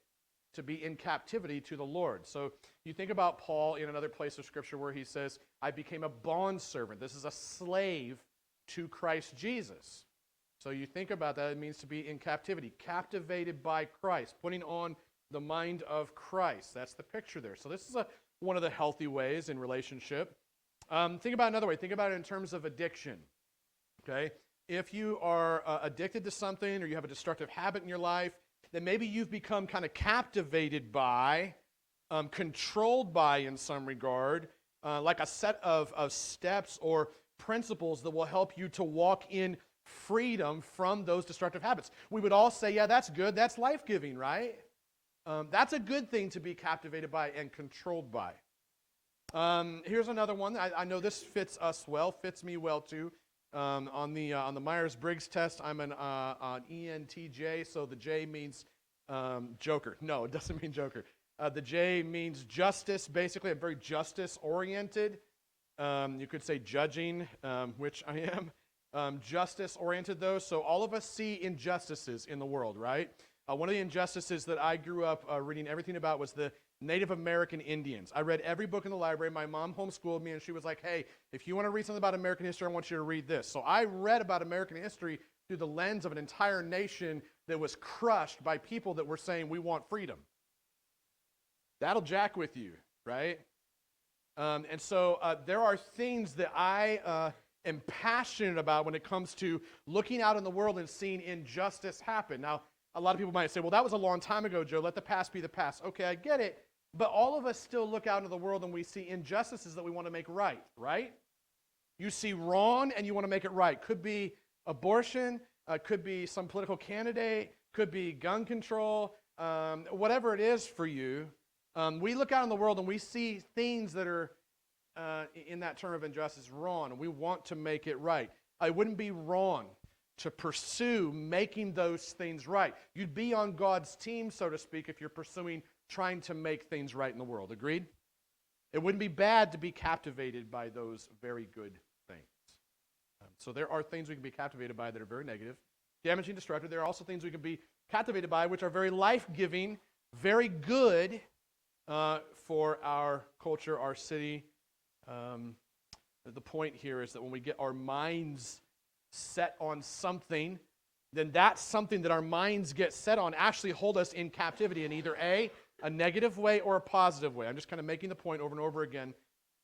to be in captivity to the Lord. So you think about Paul in another place of Scripture where he says, I became a bondservant. This is a slave to Christ Jesus. So you think about that, it means to be in captivity, captivated by Christ, putting on the mind of Christ. That's the picture there. So this is one of the healthy ways in relationship. Think about another way. Think about it in terms of addiction. Okay? if you are addicted to something or you have a destructive habit in your life, then maybe you've become kind of captivated by, controlled by in some regard, like a set of steps or principles that will help you to walk in freedom from those destructive habits. We would all say, yeah, that's good. That's life-giving, right? That's a good thing to be captivated by and controlled by. Here's another one. I know this fits us well, fits me well too. On the Myers-Briggs test, I'm an ENTJ, so the J means joker. No, it doesn't mean joker. The J means justice. Basically, I'm very justice-oriented. You could say judging, which I am. Justice-oriented, though. So all of us see injustices in the world, right? One of the injustices that I grew up reading everything about was the Native American Indians. I read every book in the library. My mom homeschooled me, and she was like, hey, if you want to read something about American history, I want you to read this. So I read about American history through the lens of an entire nation that was crushed by people that were saying, we want freedom. That'll jack with you, right? And so there are things that I am passionate about when it comes to looking out in the world and seeing injustice happen. Now, a lot of people might say, well, that was a long time ago, Joe. Let the past be the past. Okay, I get it. But all of us still look out into the world and we see injustices that we want to make right, right? You see wrong and you want to make it right. Could be abortion, could be some political candidate, could be gun control, whatever it is for you. We look out in the world and we see things that are, in that term of injustice, wrong, and we want to make it right. It wouldn't be wrong to pursue making those things right. You'd be on God's team, so to speak, if you're pursuing trying to make things right in the world. Agreed? It wouldn't be bad to be captivated by those very good things. So there are things we can be captivated by that are very negative, damaging, destructive. There are also things we can be captivated by which are very life-giving, very good for our culture, our city. The point here is that when we get our minds set on something, then that something that our minds get set on actually hold us in captivity in either a negative way or a positive way. I'm just kind of making the point over and over again,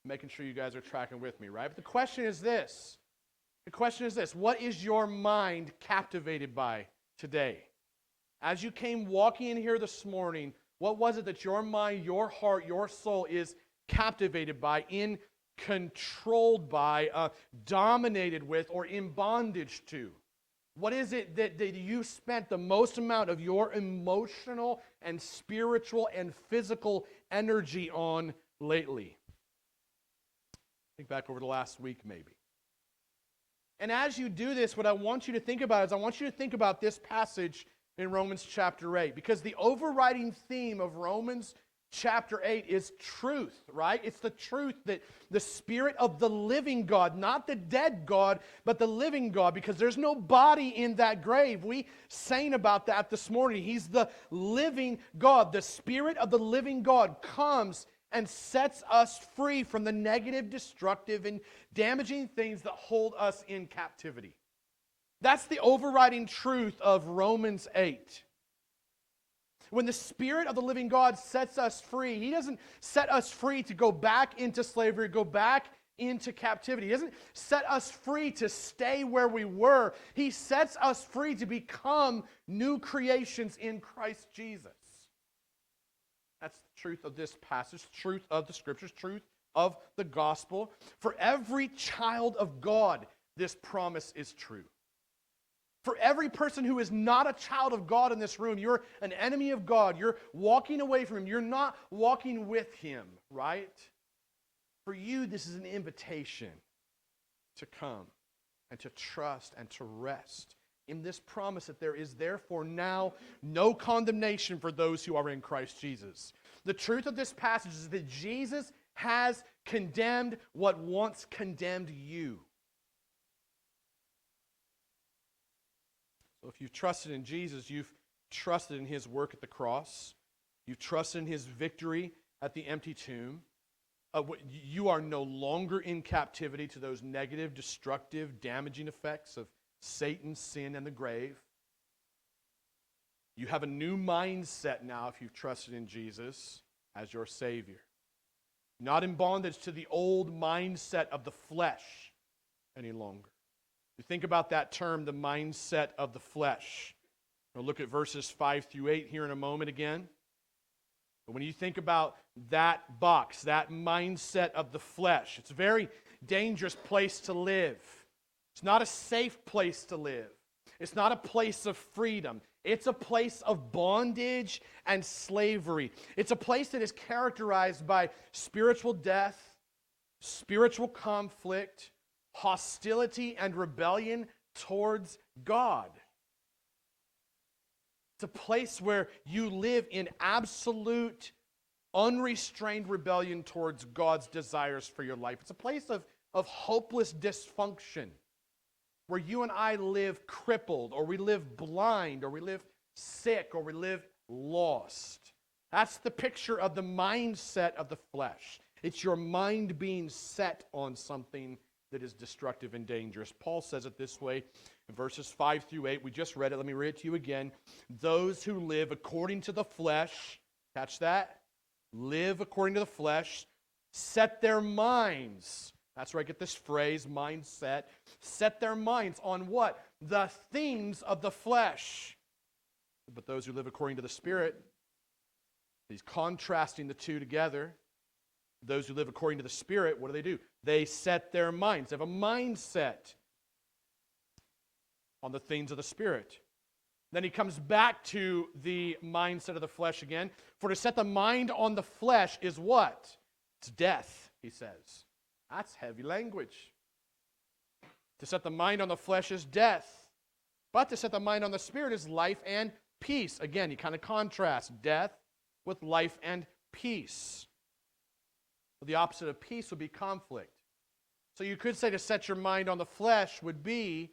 making sure you guys are tracking with me, right? But the question is this. What is your mind captivated by today? As you came walking in here this morning, what was it that your mind, your heart, your soul is captivated by, controlled by, dominated with, or in bondage to? What is it that you spent the most amount of your emotional and spiritual and physical energy on lately? Think back over the last week, maybe. And as you do this, what I want you to think about is I want you to think about this passage in Romans chapter 8, because the overriding theme of Romans chapter 8 is truth, right? It's the truth that the Spirit of the living God, not the dead God, but the living God, because there's no body in that grave. We sang about that this morning. He's the living God. The Spirit of the living God comes and sets us free from the negative, destructive, and damaging things that hold us in captivity. That's the overriding truth of Romans 8. When the Spirit of the living God sets us free, He doesn't set us free to go back into slavery, go back into captivity. He doesn't set us free to stay where we were. He sets us free to become new creations in Christ Jesus. That's the truth of this passage, truth of the Scriptures, truth of the gospel. For every child of God, this promise is true. For every person who is not a child of God in this room, you're an enemy of God. You're walking away from Him. You're not walking with Him, right? For you, this is an invitation to come and to trust and to rest in this promise that there is therefore now no condemnation for those who are in Christ Jesus. The truth of this passage is that Jesus has condemned what once condemned you. So if you've trusted in Jesus, you've trusted in His work at the cross. You've trusted in His victory at the empty tomb. You are no longer in captivity to those negative, destructive, damaging effects of Satan, sin, and the grave. You have a new mindset now if you've trusted in Jesus as your Savior. Not in bondage to the old mindset of the flesh any longer. You think about that term, the mindset of the flesh. We'll look at verses 5 through 8 here in a moment again. But when you think about that box, that mindset of the flesh, it's a very dangerous place to live. It's not a safe place to live. It's not a place of freedom. It's a place of bondage and slavery. It's a place that is characterized by spiritual death, spiritual conflict, hostility, and rebellion towards God. It's a place where you live in absolute, unrestrained rebellion towards God's desires for your life. It's a place of hopeless dysfunction, where you and I live crippled, or we live blind, or we live sick, or we live lost. That's the picture of the mindset of the flesh. It's your mind being set on something that is destructive and dangerous. Paul says it this way in verses 5 through 8. We just read it. Let me read it to you again. Those who live according to the flesh, catch that? Live according to the flesh, set their minds. That's where I get this phrase, mindset. Set their minds on what? The things of the flesh. But those who live according to the Spirit, he's contrasting the two together. Those who live according to the Spirit, what do? They set their minds. They have a mindset on the things of the Spirit. Then he comes back to the mindset of the flesh again. For to set the mind on the flesh is what? It's death, he says. That's heavy language. To set the mind on the flesh is death. But to set the mind on the Spirit is life and peace. Again, he kind of contrasts death with life and peace. The opposite of peace would be conflict. So you could say to set your mind on the flesh would be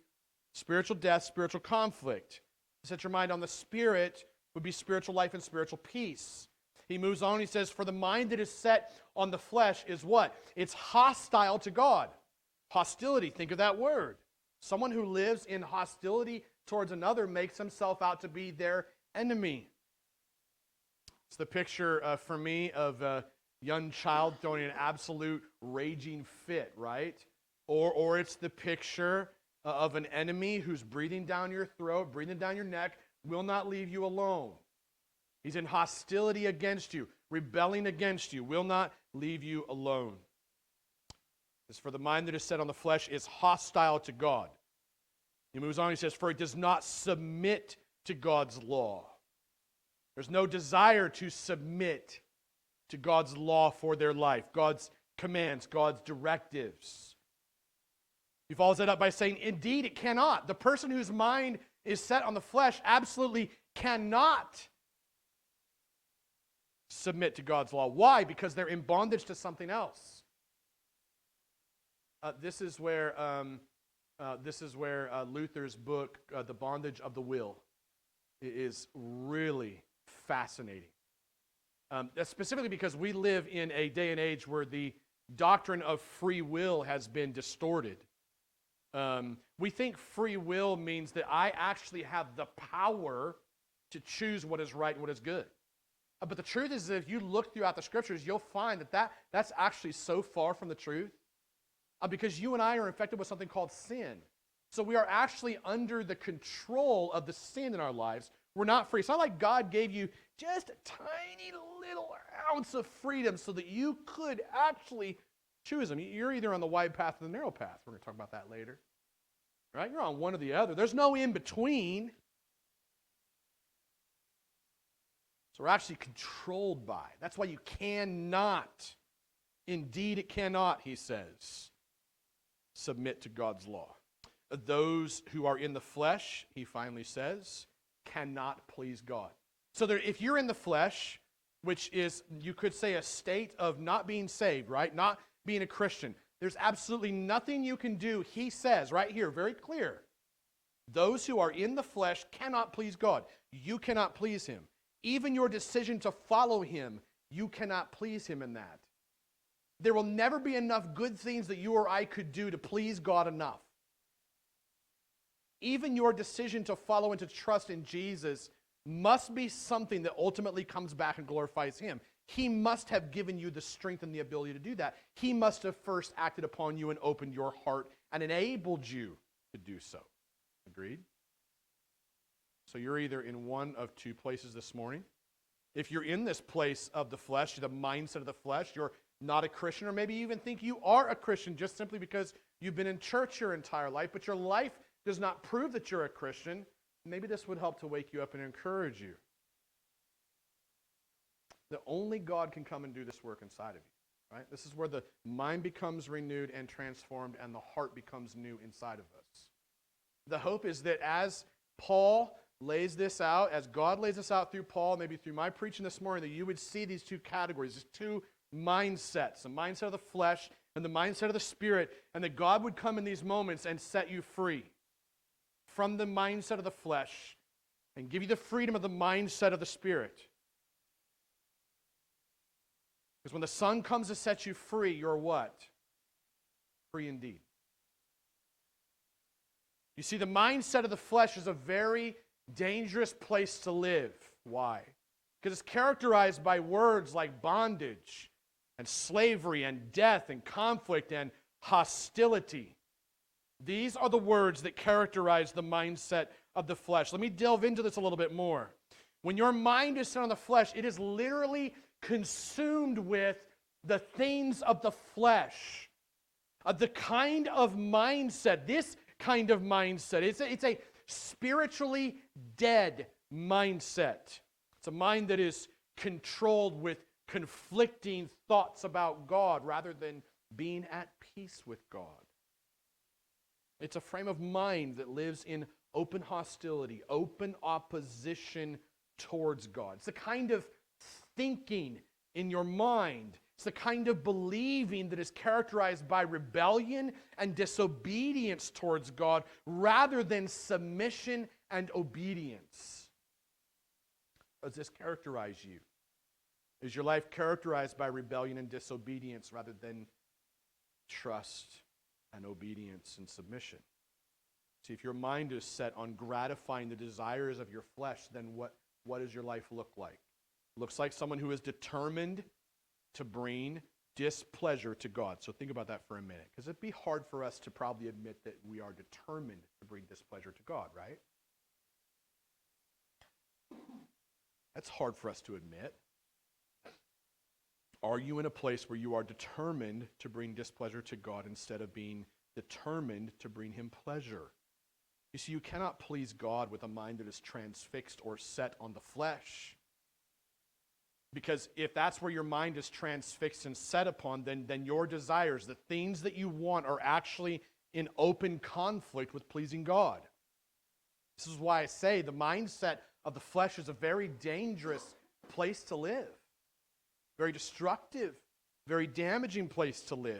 spiritual death, spiritual conflict. To set your mind on the Spirit would be spiritual life and spiritual peace. He moves on, he says, for the mind that is set on the flesh is what? It's hostile to God. Hostility, think of that word. Someone who lives in hostility towards another makes himself out to be their enemy. It's the picture for me of a young child throwing an absolute raging fit, right? Or it's the picture of an enemy who's breathing down your throat, breathing down your neck, will not leave you alone. He's in hostility against you, rebelling against you, will not leave you alone. As for the mind that is set on the flesh is hostile to God. He moves on, he says, for it does not submit to God's law. There's no desire to submit to God's law for their life, God's commands, God's directives. He follows that up by saying, indeed it cannot. The person whose mind is set on the flesh absolutely cannot submit to God's law. Why? Because they're in bondage to something else. This is where Luther's book, The Bondage of the Will, is really fascinating. Specifically because we live in a day and age where the doctrine of free will has been distorted. We think free will means that I actually have the power to choose what is right and what is good. But the truth is that if you look throughout the scriptures, you'll find that's actually so far from the truth. Because you and I are infected with something called sin. So we are actually under the control of the sin in our lives. We're not free. It's not like God gave you just a tiny little ounce of freedom so that you could actually choose them. You're either on the wide path or the narrow path. We're going to talk about that later. Right? You're on one or the other. There's no in between. So we're actually controlled by. That's why you cannot, indeed it cannot, he says, submit to God's law. Those who are in the flesh, he finally says, cannot please God. So if you're in the flesh, which is, you could say, a state of not being saved, right? Not being a Christian. There's absolutely nothing you can do, he says, right here, very clear. Those who are in the flesh cannot please God. You cannot please him. Even your decision to follow him, you cannot please him in that. There will never be enough good things that you or I could do to please God enough. Even your decision to follow and to trust in Jesus must be something that ultimately comes back and glorifies him. He must have given you the strength and the ability to do that. He must have first acted upon you and opened your heart and enabled you to do so. Agreed? So you're either in one of two places this morning. If you're in this place of the flesh, the mindset of the flesh, you're not a Christian, or maybe you even think you are a Christian just simply because you've been in church your entire life, but your life does not prove that you're a Christian, maybe this would help to wake you up and encourage you. That only God can come and do this work inside of you, right? This is where the mind becomes renewed and transformed and the heart becomes new inside of us. The hope is that as Paul lays this out, as God lays this out through Paul, maybe through my preaching this morning, that you would see these two categories, these two mindsets, the mindset of the flesh and the mindset of the spirit, and that God would come in these moments and set you free from the mindset of the flesh and give you the freedom of the mindset of the spirit. Because when the Son comes to set you free, you're what? Free indeed. You see, the mindset of the flesh is a very dangerous place to live. Why? Because it's characterized by words like bondage and slavery and death and conflict and hostility. These are the words that characterize the mindset of the flesh. Let me delve into this a little bit more. When your mind is set on the flesh, it is literally consumed with the things of the flesh. The kind of mindset, this kind of mindset, it's a spiritually dead mindset. It's a mind that is controlled with conflicting thoughts about God rather than being at peace with God. It's a frame of mind that lives in open hostility, open opposition towards God. It's the kind of thinking in your mind. It's the kind of believing that is characterized by rebellion and disobedience towards God rather than submission and obedience. Does this characterize you? Is your life characterized by rebellion and disobedience rather than trust and obedience and submission? See, if your mind is set on gratifying the desires of your flesh, then what does your life look like? It looks like someone who is determined to bring displeasure to God. So think about that for a minute, because it'd be hard for us to probably admit that we are determined to bring displeasure to God, right? That's hard for us to admit. Are you in a place where you are determined to bring displeasure to God instead of being determined to bring Him pleasure? You see, you cannot please God with a mind that is transfixed or set on the flesh. Because if that's where your mind is transfixed and set upon, then your desires, the things that you want, are actually in open conflict with pleasing God. This is why I say the mindset of the flesh is a very dangerous place to live. Very destructive, very damaging place to live.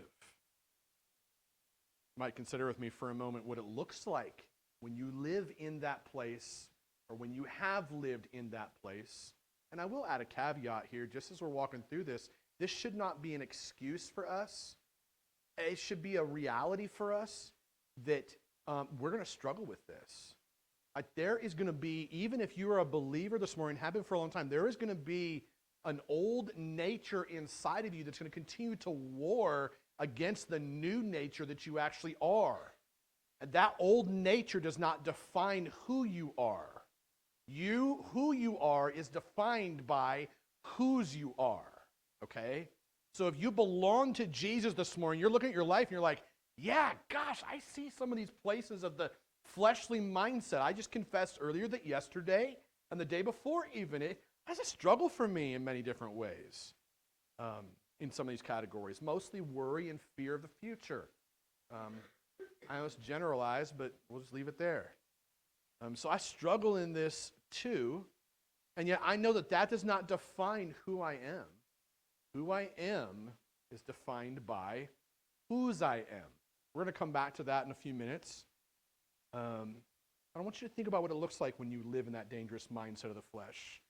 You might consider with me for a moment what it looks like when you live in that place, or when you have lived in that place. And I will add a caveat here, just as we're walking through this. This should not be an excuse for us. It should be a reality for us that we're going to struggle with this. There is going to be, even if you are a believer this morning, have been for a long time, there is going to be an old nature inside of you that's going to continue to war against the new nature that you actually are. And that old nature does not define who you are. Who you are is defined by whose you are, okay? So if you belong to Jesus this morning, you're looking at your life and you're like, yeah, gosh, I see some of these places of the fleshly mindset. I just confessed earlier that yesterday and the day before even, that's a struggle for me in many different ways in some of these categories. Mostly worry and fear of the future. I almost generalize, but we'll just leave it there. So I struggle in this too, and yet I know that that does not define who I am. Who I am is defined by whose I am. We're going to come back to that in a few minutes. I want you to think about what it looks like when you live in that dangerous mindset of the flesh.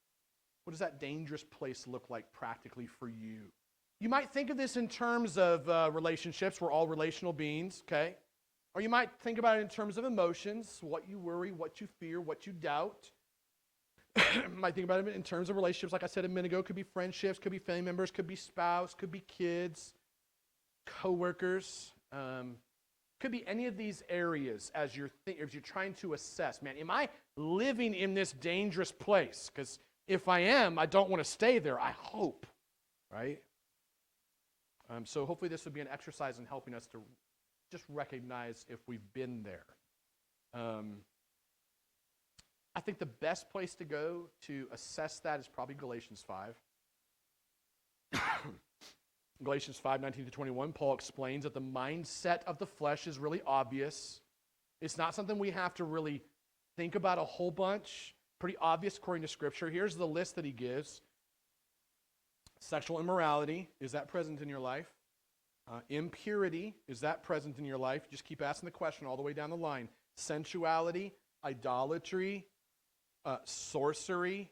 What does that dangerous place look like practically for you? You might think of this in terms of relationships. We're all relational beings, okay? Or you might think about it in terms of emotions, what you worry, what you fear, what you doubt. You might think about it in terms of relationships, like I said a minute ago. Could be friendships, could be family members, could be spouse, could be kids, co-workers, Could be any of these areas as you're trying to assess, man, am I living in this dangerous place? Because if I am, I don't want to stay there, I hope, right? So hopefully this would be an exercise in helping us to just recognize if we've been there. I think the best place to go to assess that is probably Galatians 5. Galatians 5:19-21, Paul explains that the mindset of the flesh is really obvious. It's not something we have to really think about a whole bunch. Pretty obvious according to Scripture. Here's the list that he gives. Sexual immorality, is that present in your life? Impurity, is that present in your life? Just keep asking the question all the way down the line. Sensuality, idolatry, sorcery,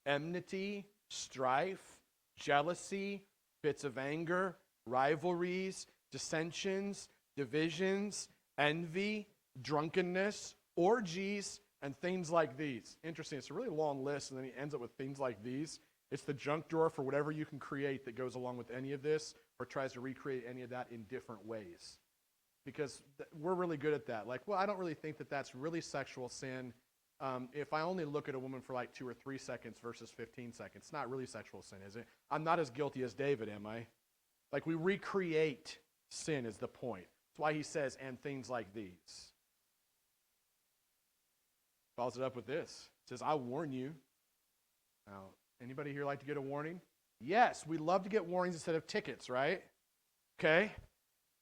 enmity, strife, jealousy, fits of anger, rivalries, dissensions, divisions, envy, drunkenness, orgies, and things like these. Interesting, it's a really long list, and then he ends up with things like these. It's the junk drawer for whatever you can create that goes along with any of this or tries to recreate any of that in different ways. Because we're really good at that. Like, well, I don't really think that that's really sexual sin. If I only look at a woman for like 2 or 3 seconds versus 15 seconds, it's not really sexual sin, is it? I'm not as guilty as David, am I? Like, we recreate sin is the point. That's why he says, and things like these. Follows it up with this. It says, I warn you. Now, anybody here like to get a warning? Yes, we love to get warnings instead of tickets, right? Okay?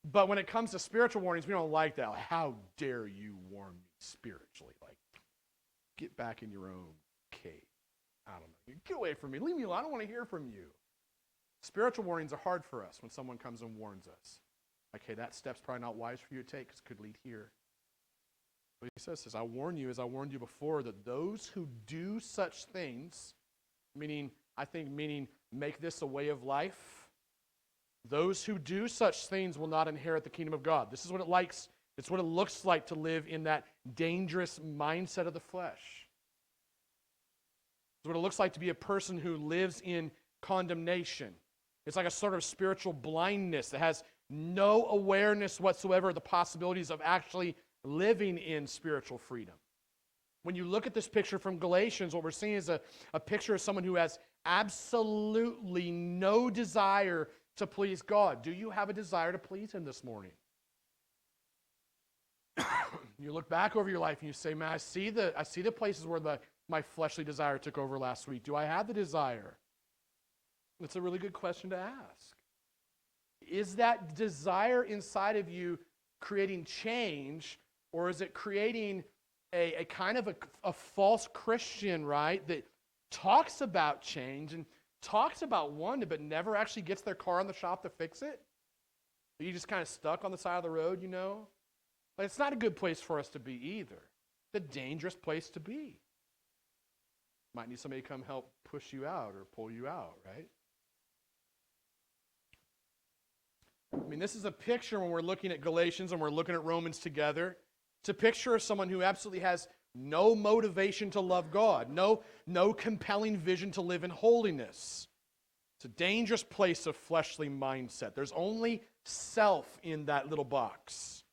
But when it comes to spiritual warnings, we don't like that. Like, how dare you warn me spiritually? Like, get back in your own cave. I don't know. Get away from me. Leave me alone. I don't want to hear from you. Spiritual warnings are hard for us when someone comes and warns us. Like, hey, that step's probably not wise for you to take because it could lead here. But he says, I warn you, as I warned you before, that those who do such things, meaning make this a way of life, those who do such things will not inherit the kingdom of God. This is what it's what it looks like to live in that dangerous mindset of the flesh. It's what it looks like to be a person who lives in condemnation. It's like a sort of spiritual blindness that has no awareness whatsoever of the possibilities of actually living in spiritual freedom. When you look at this picture from Galatians, what we're seeing is a picture of someone who has absolutely no desire to please God. Do you have a desire to please Him this morning? You look back over your life and you say, man, I see the places where my fleshly desire took over last week. Do I have the desire? That's a really good question to ask. Is that desire inside of you creating change, or is it creating a kind of a false Christian, right, that talks about change and talks about wanting, but never actually gets their car in the shop to fix it? Are you just kind of stuck on the side of the road, you know? Like, it's not a good place for us to be either. It's a dangerous place to be. Might need somebody to come help push you out or pull you out, right? I mean, this is a picture when we're looking at Galatians and we're looking at Romans together. It's a picture of someone who absolutely has no motivation to love God, no compelling vision to live in holiness. It's a dangerous place of fleshly mindset. There's only self in that little box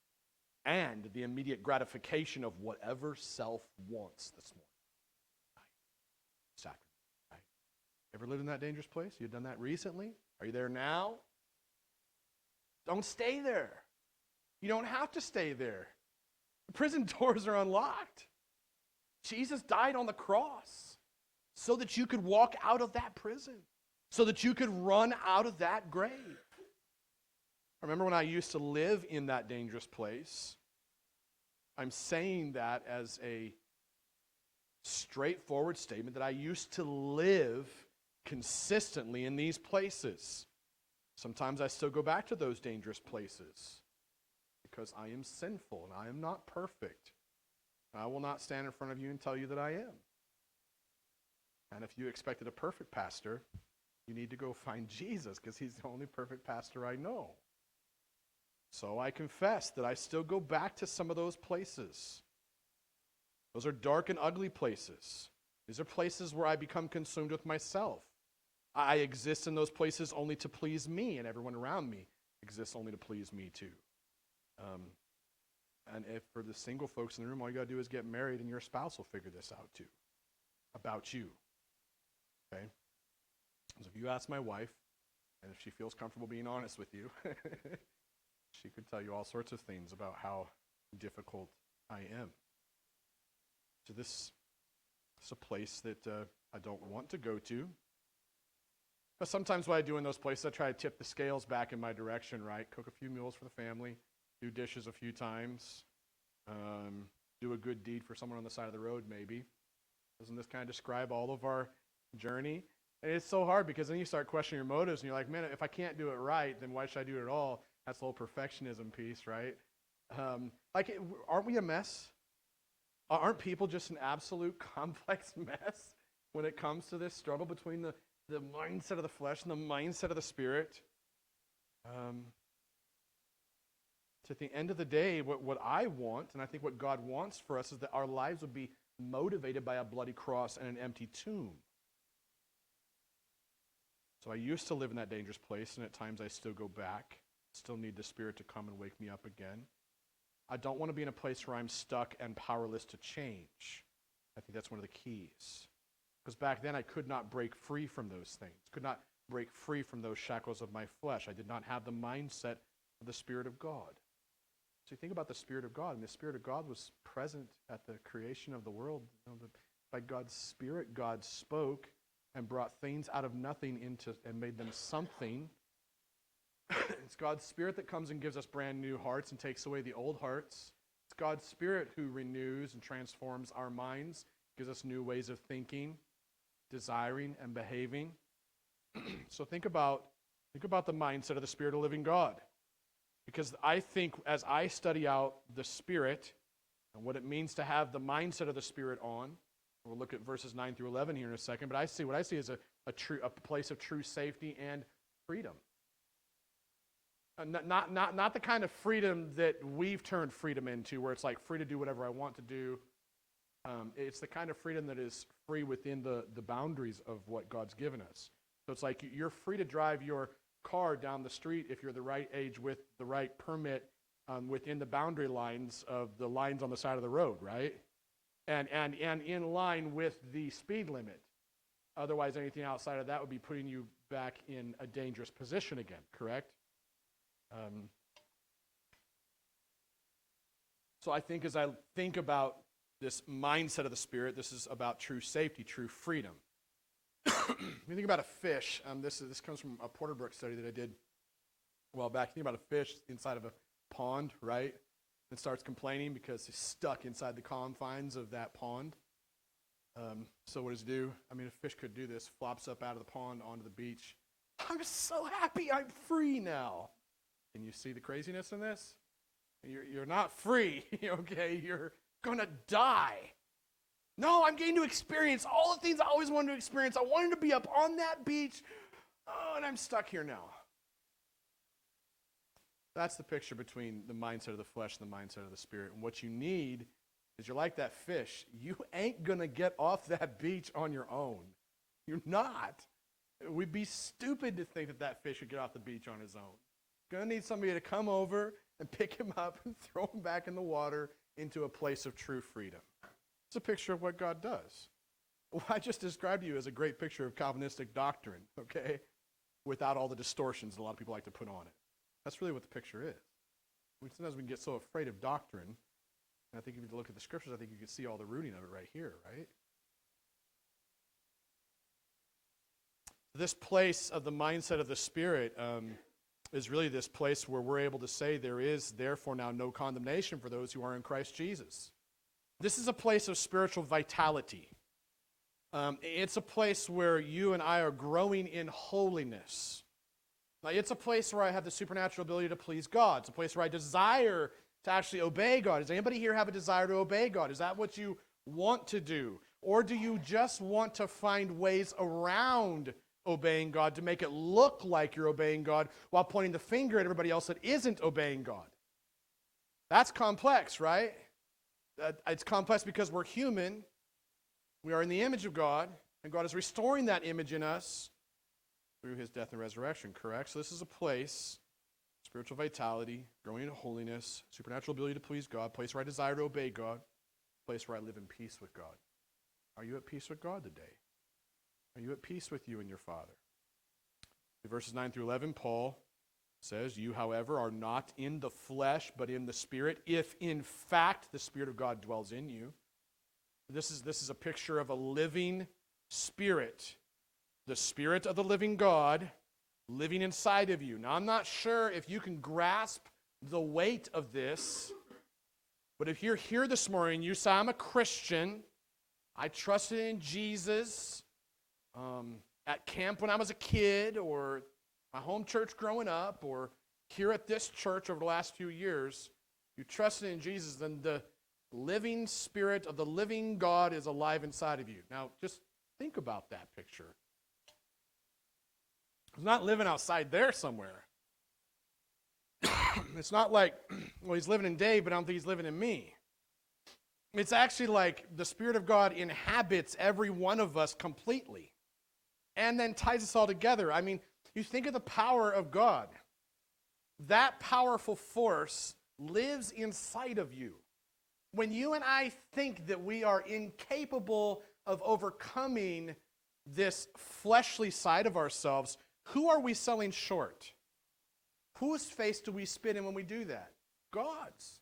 and the immediate gratification of whatever self wants this morning. Sacrament, right? Ever lived in that dangerous place? You've done that recently? Are you there now? Don't stay there. You don't have to stay there. The prison doors are unlocked. Jesus died on the cross so that you could walk out of that prison, so that you could run out of that grave. I remember when I used to live in that dangerous place. I'm saying that as a straightforward statement that I used to live consistently in these places. Sometimes I still go back to those dangerous places because I am sinful and I am not perfect. I will not stand in front of you and tell you that I am. And if you expected a perfect pastor, you need to go find Jesus because He's the only perfect pastor I know. So I confess that I still go back to some of those places. Those are dark and ugly places. These are places where I become consumed with myself. I exist in those places only to please me, and everyone around me exists only to please me too. And if for the single folks in the room, all you got to do is get married and your spouse will figure this out too, about you. Okay? So if you ask my wife, and if she feels comfortable being honest with you, she could tell you all sorts of things about how difficult I am. So this is a place that I don't want to go to. But sometimes what I do in those places, I try to tip the scales back in my direction, right? Cook a few meals for the family, do dishes a few times, do a good deed for someone on the side of the road maybe. Doesn't this kind of describe all of our journey? And it's so hard because then you start questioning your motives and you're like, man, if I can't do it right, then why should I do it at all? That's the whole perfectionism piece, right? Aren't we a mess? Aren't people just an absolute complex mess when it comes to this struggle between the mindset of the flesh and the mindset of the spirit? So at the end of the day, what I want, and I think what God wants for us, is that our lives would be motivated by a bloody cross and an empty tomb. So I used to live in that dangerous place, and at times I still go back. Still need the Spirit to come and wake me up again. I don't want to be in a place where I'm stuck and powerless to change. I think that's one of the keys. Because back then I could not break free from those things, could not break free from those shackles of my flesh. I did not have the mindset of the Spirit of God. So you think about the Spirit of God, and the Spirit of God was present at the creation of the world. By God's Spirit, God spoke and brought things out of nothing and made them something. It's God's Spirit that comes and gives us brand new hearts and takes away the old hearts. It's God's Spirit who renews and transforms our minds, gives us new ways of thinking, desiring, and behaving. So think about the mindset of the Spirit of the living God. Because I think as I study out the Spirit and what it means to have the mindset of the Spirit on, we'll look at verses 9 through 11 here in a second, but what I see is a place of true safety and freedom. Not the kind of freedom that we've turned freedom into, where it's like free to do whatever I want to do. It's the kind of freedom that is free within the boundaries of what God's given us. So it's like you're free to drive your car down the street if you're the right age with the right permit within the boundary lines of the lines on the side of the road, right? And in line with the speed limit. Otherwise, anything outside of that would be putting you back in a dangerous position again, correct? So I think as I think about this mindset of the Spirit, this is about true safety, true freedom. When you think about a fish, this comes from a Porterbrook study that I did a while back. You think about a fish inside of a pond, right? And starts complaining because he's stuck inside the confines of that pond. So what does it do? I mean, a fish could do this, flops up out of the pond onto the beach. I'm so happy I'm free now. Can you see the craziness in this? You're not free, okay? You're going to die. No, I'm getting to experience all the things I always wanted to experience. I wanted to be up on that beach, and I'm stuck here now. That's the picture between the mindset of the flesh and the mindset of the Spirit. And what you need is you're like that fish. You ain't going to get off that beach on your own. You're not. We'd be stupid to think that fish would get off the beach on his own. Going to need somebody to come over and pick him up and throw him back in the water into a place of true freedom. It's a picture of what God does. What I just described to you is a great picture of Calvinistic doctrine, okay, without all the distortions that a lot of people like to put on it. That's really what the picture is. Sometimes we can get so afraid of doctrine, and I think if you look at the scriptures, I think you can see all the rooting of it right here, right? This place of the mindset of the Spirit is really this place where we're able to say there is therefore now no condemnation for those who are in Christ Jesus. This is a place of spiritual vitality. It's a place where you and I are growing in holiness. Now, it's a place where I have the supernatural ability to please God. It's a place where I desire to actually obey God. Does anybody here have a desire to obey God? Is that what you want to do? Or do you just want to find ways around obeying God to make it look like you're obeying God while pointing the finger at everybody else that isn't obeying God? That's complex, right? It's complex because we're human. We are in the image of God, and God is restoring that image in us through his death and resurrection, correct? So this is a place, spiritual vitality, growing in holiness, supernatural ability to please God, place where I desire to obey God, place where I live in peace with God. Are you at peace with God today? Are you at peace with you and your Father? In verses 9 through 11, Paul says, you, however, are not in the flesh, but in the Spirit, if in fact the Spirit of God dwells in you. This is a picture of a living Spirit. The Spirit of the living God living inside of you. Now, I'm not sure if you can grasp the weight of this, but if you're here this morning, you say, I'm a Christian, I trusted in Jesus at camp when I was a kid, or my home church growing up, or here at this church over the last few years, you trusted in Jesus, then the living Spirit of the living God is alive inside of you. Now, just think about that picture. He's not living outside there somewhere. It's not like, well, he's living in Dave, but I don't think he's living in me. It's actually like the Spirit of God inhabits every one of us completely and then ties us all together. I mean, you think of the power of God. That powerful force lives inside of you. When you and I think that we are incapable of overcoming this fleshly side of ourselves, who are we selling short? Whose face do we spit in when we do that? God's.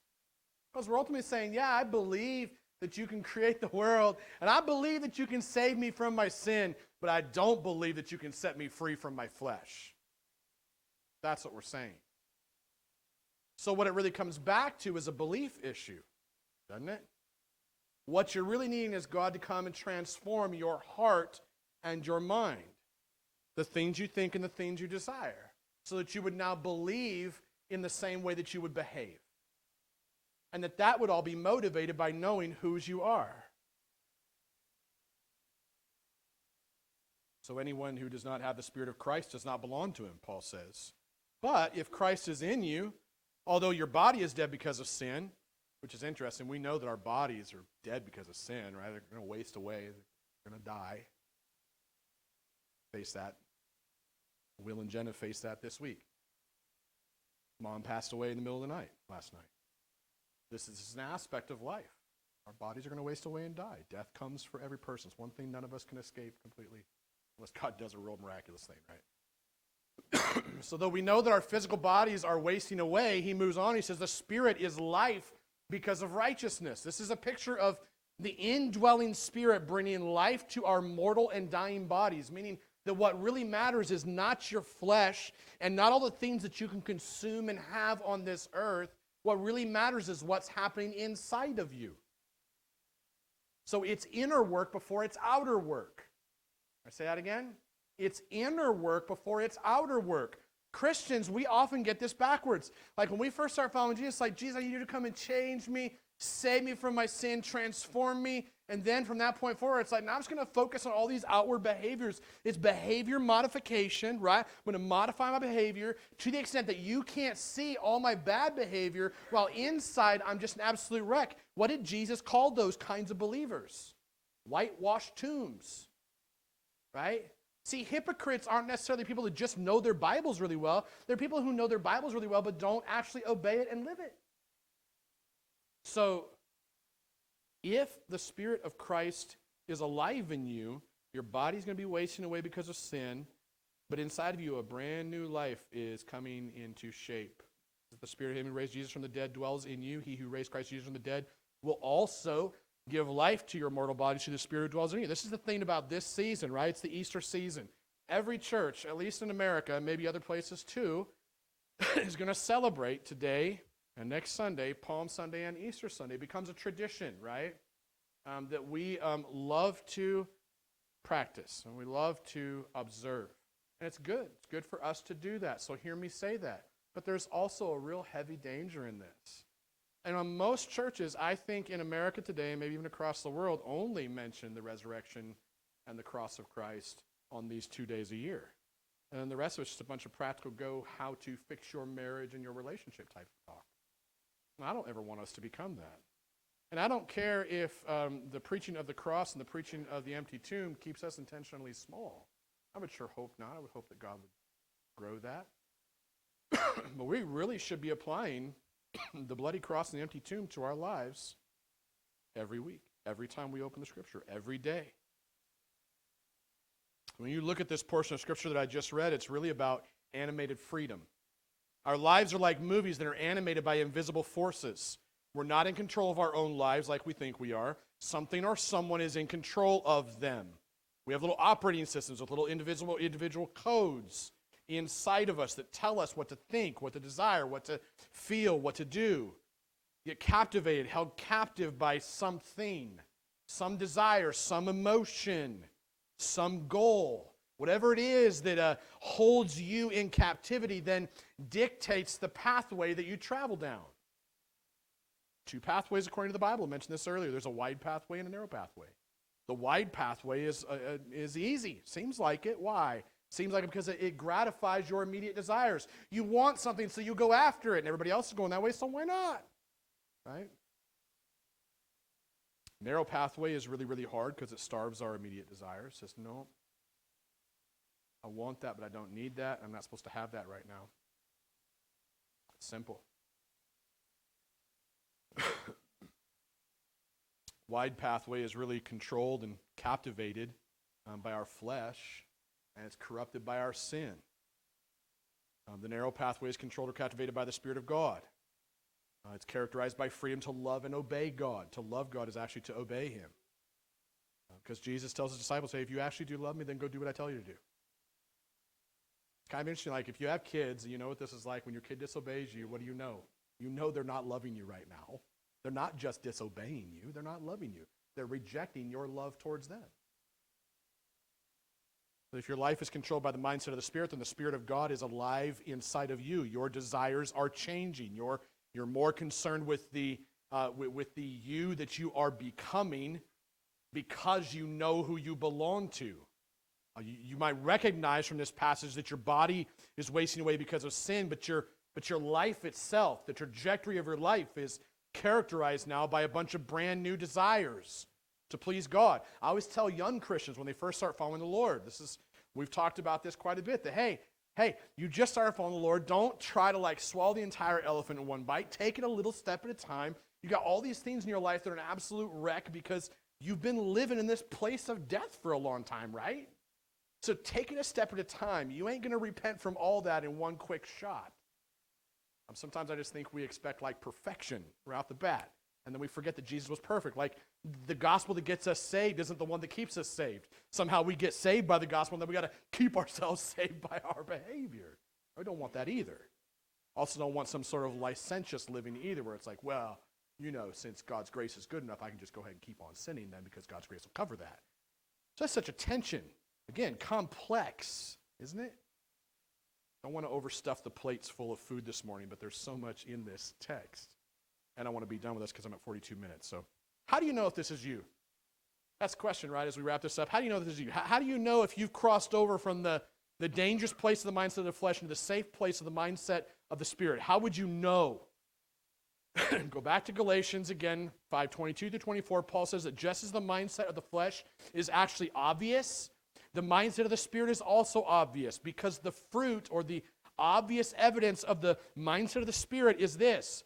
Because we're ultimately saying, yeah, I believe that you can create the world, and I believe that you can save me from my sin, but I don't believe that you can set me free from my flesh. That's what we're saying. So what it really comes back to is a belief issue, doesn't it? What you're really needing is God to come and transform your heart and your mind, the things you think and the things you desire, so that you would now believe in the same way that you would behave. And that would all be motivated by knowing whose you are. So anyone who does not have the Spirit of Christ does not belong to him, Paul says. But if Christ is in you, although your body is dead because of sin, which is interesting, we know that our bodies are dead because of sin, right? They're going to waste away. They're going to die. Face that. Will and Jenna faced that this week. Mom passed away in the middle of the night last night. This is an aspect of life. Our bodies are going to waste away and die. Death comes for every person. It's one thing none of us can escape completely, unless God does a real miraculous thing, right? So though we know that our physical bodies are wasting away, he moves on. He says the Spirit is life because of righteousness. This is a picture of the indwelling Spirit bringing life to our mortal and dying bodies, meaning that what really matters is not your flesh and not all the things that you can consume and have on this earth. What really matters is what's happening inside of you. So it's inner work before it's outer work. I say that again? It's inner work before it's outer work. Christians, we often get this backwards. Like when we first start following Jesus, like, Jesus, I need you to come and change me, save me from my sin, transform me. And then from that point forward, it's like, now I'm just going to focus on all these outward behaviors. It's behavior modification, right? I'm going to modify my behavior to the extent that you can't see all my bad behavior, while inside I'm just an absolute wreck. What did Jesus call those kinds of believers? Whitewashed tombs, right? See, hypocrites aren't necessarily people that just know their Bibles really well. They're people who know their Bibles really well but don't actually obey it and live it. So, if the Spirit of Christ is alive in you, your body's going to be wasting away because of sin, but inside of you a brand new life is coming into shape. The Spirit of Him who raised Jesus from the dead dwells in you. He who raised Christ Jesus from the dead will also give life to your mortal body through the Spirit who dwells in you. This is the thing about this season, right? It's the Easter season. Every church, at least in America, maybe other places too, is going to celebrate today and next Sunday, Palm Sunday and Easter Sunday. It becomes a tradition, right? That we love to practice and we love to observe. And it's good. It's good for us to do that. So hear me say that. But there's also a real heavy danger in this. And on most churches, I think in America today, and maybe even across the world, only mention the resurrection and the cross of Christ on these 2 days a year. And then the rest of it's just a bunch of practical how to fix your marriage and your relationship type of talk. And I don't ever want us to become that. And I don't care if the preaching of the cross and the preaching of the empty tomb keeps us intentionally small. I would sure hope not. I would hope that God would grow that. But we really should be applying the bloody cross and the empty tomb to our lives every week, every time we open the Scripture, every day. When you look at this portion of Scripture that I just read, it's really about animated freedom. Our lives are like movies that are animated by invisible forces. We're not in control of our own lives like we think we are. Something or someone is in control of them. We have little operating systems with little individual codes inside of us that tell us what to think, what to desire, what to feel, what to do. Get captivated, held captive by something, some desire, some emotion, some goal. Whatever it is that holds you in captivity then dictates the pathway that you travel down. Two pathways according to the Bible. I mentioned this earlier. There's a wide pathway and a narrow pathway. The wide pathway is easy. Seems like it. Why? Seems like it because it gratifies your immediate desires. You want something, so you go after it, and everybody else is going that way, so why not? Right? Narrow pathway is really, really hard because it starves our immediate desires. It says, no, I want that, but I don't need that. I'm not supposed to have that right now. It's simple. Wide pathway is really controlled and captivated by our flesh, and it's corrupted by our sin. The narrow pathway is controlled or captivated by the Spirit of God. It's characterized by freedom to love and obey God. To love God is actually to obey Him. Because Jesus tells His disciples, hey, if you actually do love me, then go do what I tell you to do. It's kind of interesting, like if you have kids, and you know what this is like, when your kid disobeys you, what do you know? You know they're not loving you right now. They're not just disobeying you, they're not loving you. They're rejecting your love towards them. But if your life is controlled by the mindset of the Spirit, then the Spirit of God is alive inside of you. Your desires are changing. You're more concerned with the you that you are becoming because you know who you belong to. You might recognize from this passage that your body is wasting away because of sin, but your life itself, the trajectory of your life is characterized now by a bunch of brand new desires to please God. I always tell young Christians when they first start following the Lord, we've talked about this quite a bit, that hey, you just started following the Lord. Don't try to swallow the entire elephant in one bite. Take it a little step at a time. You got all these things in your life that are an absolute wreck because you've been living in this place of death for a long time, right? So take it a step at a time. You ain't going to repent from all that in one quick shot. Sometimes I just think we expect perfection right off the bat. And then we forget that Jesus was perfect. The gospel that gets us saved isn't the one that keeps us saved. Somehow we get saved by the gospel, and then we got to keep ourselves saved by our behavior. I don't want that either. Also don't want some sort of licentious living either, where it's since God's grace is good enough, I can just go ahead and keep on sinning then because God's grace will cover that. So that's such a tension. Again, complex, isn't it? I don't want to overstuff the plates full of food this morning, but there's so much in this text. And I want to be done with this because I'm at 42 minutes. So how do you know if this is you? That's the question, right, as we wrap this up. How do you know if this is you? How do you know if you've crossed over from the dangerous place of the mindset of the flesh into the safe place of the mindset of the Spirit? How would you know? Go back to Galatians again, 5:22-24. Paul says that just as the mindset of the flesh is actually obvious, the mindset of the Spirit is also obvious, because the fruit or the obvious evidence of the mindset of the Spirit is this: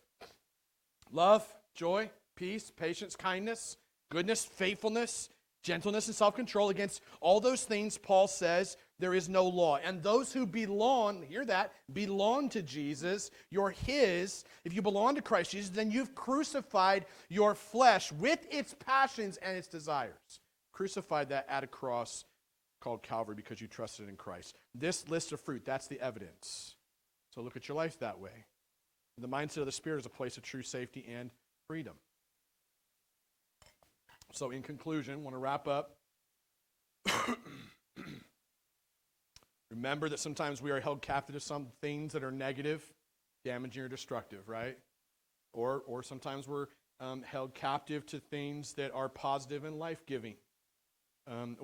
love, joy, peace, patience, kindness, goodness, faithfulness, gentleness, and self-control. Against all those things, Paul says, there is no law. And those who belong, hear that, belong to Jesus, you're His. If you belong to Christ Jesus, then you've crucified your flesh with its passions and its desires. Crucified that at a cross called Calvary because you trusted in Christ. This list of fruit, that's the evidence. So look at your life that way. The mindset of the Spirit is a place of true safety and freedom. So in conclusion, I want to wrap up. Remember that sometimes we are held captive to some things that are negative, damaging, or destructive, right? Or sometimes we're held captive to things that are positive and life-giving.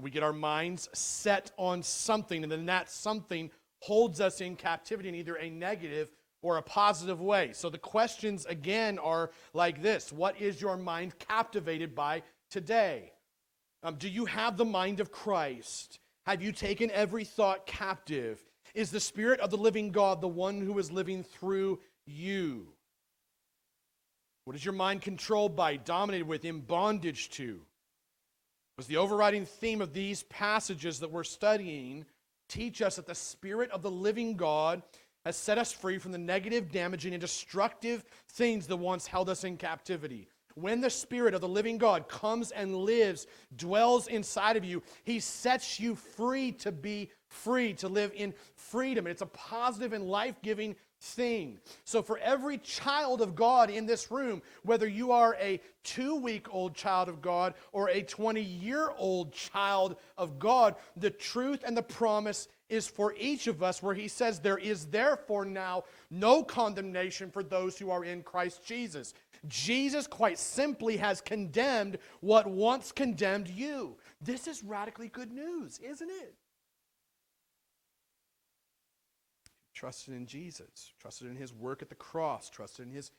We get our minds set on something, and then that something holds us in captivity in either a negative or a positive way. So the questions, again, are like this. What is your mind captivated by today? Do you have the mind of Christ? Have you taken every thought captive? Is the Spirit of the living God the one who is living through you? What is your mind controlled by, dominated with, in bondage to? Was the overriding theme of these passages that we're studying teach us that the Spirit of the living God has set us free from the negative, damaging, and destructive things that once held us in captivity. When the Spirit of the living God comes and lives, dwells inside of you, He sets you free to be free, to live in freedom. And it's a positive and life-giving thing. So for every child of God in this room, whether you are a 2-week-old child of God or a 20-year-old child of God, the truth and the promise is for each of us, where He says there is therefore now no condemnation for those who are in Christ Jesus. Jesus quite simply has condemned what once condemned you. This is radically good news, isn't it? Trusted in Jesus, trusted in His work at the cross, trusted in His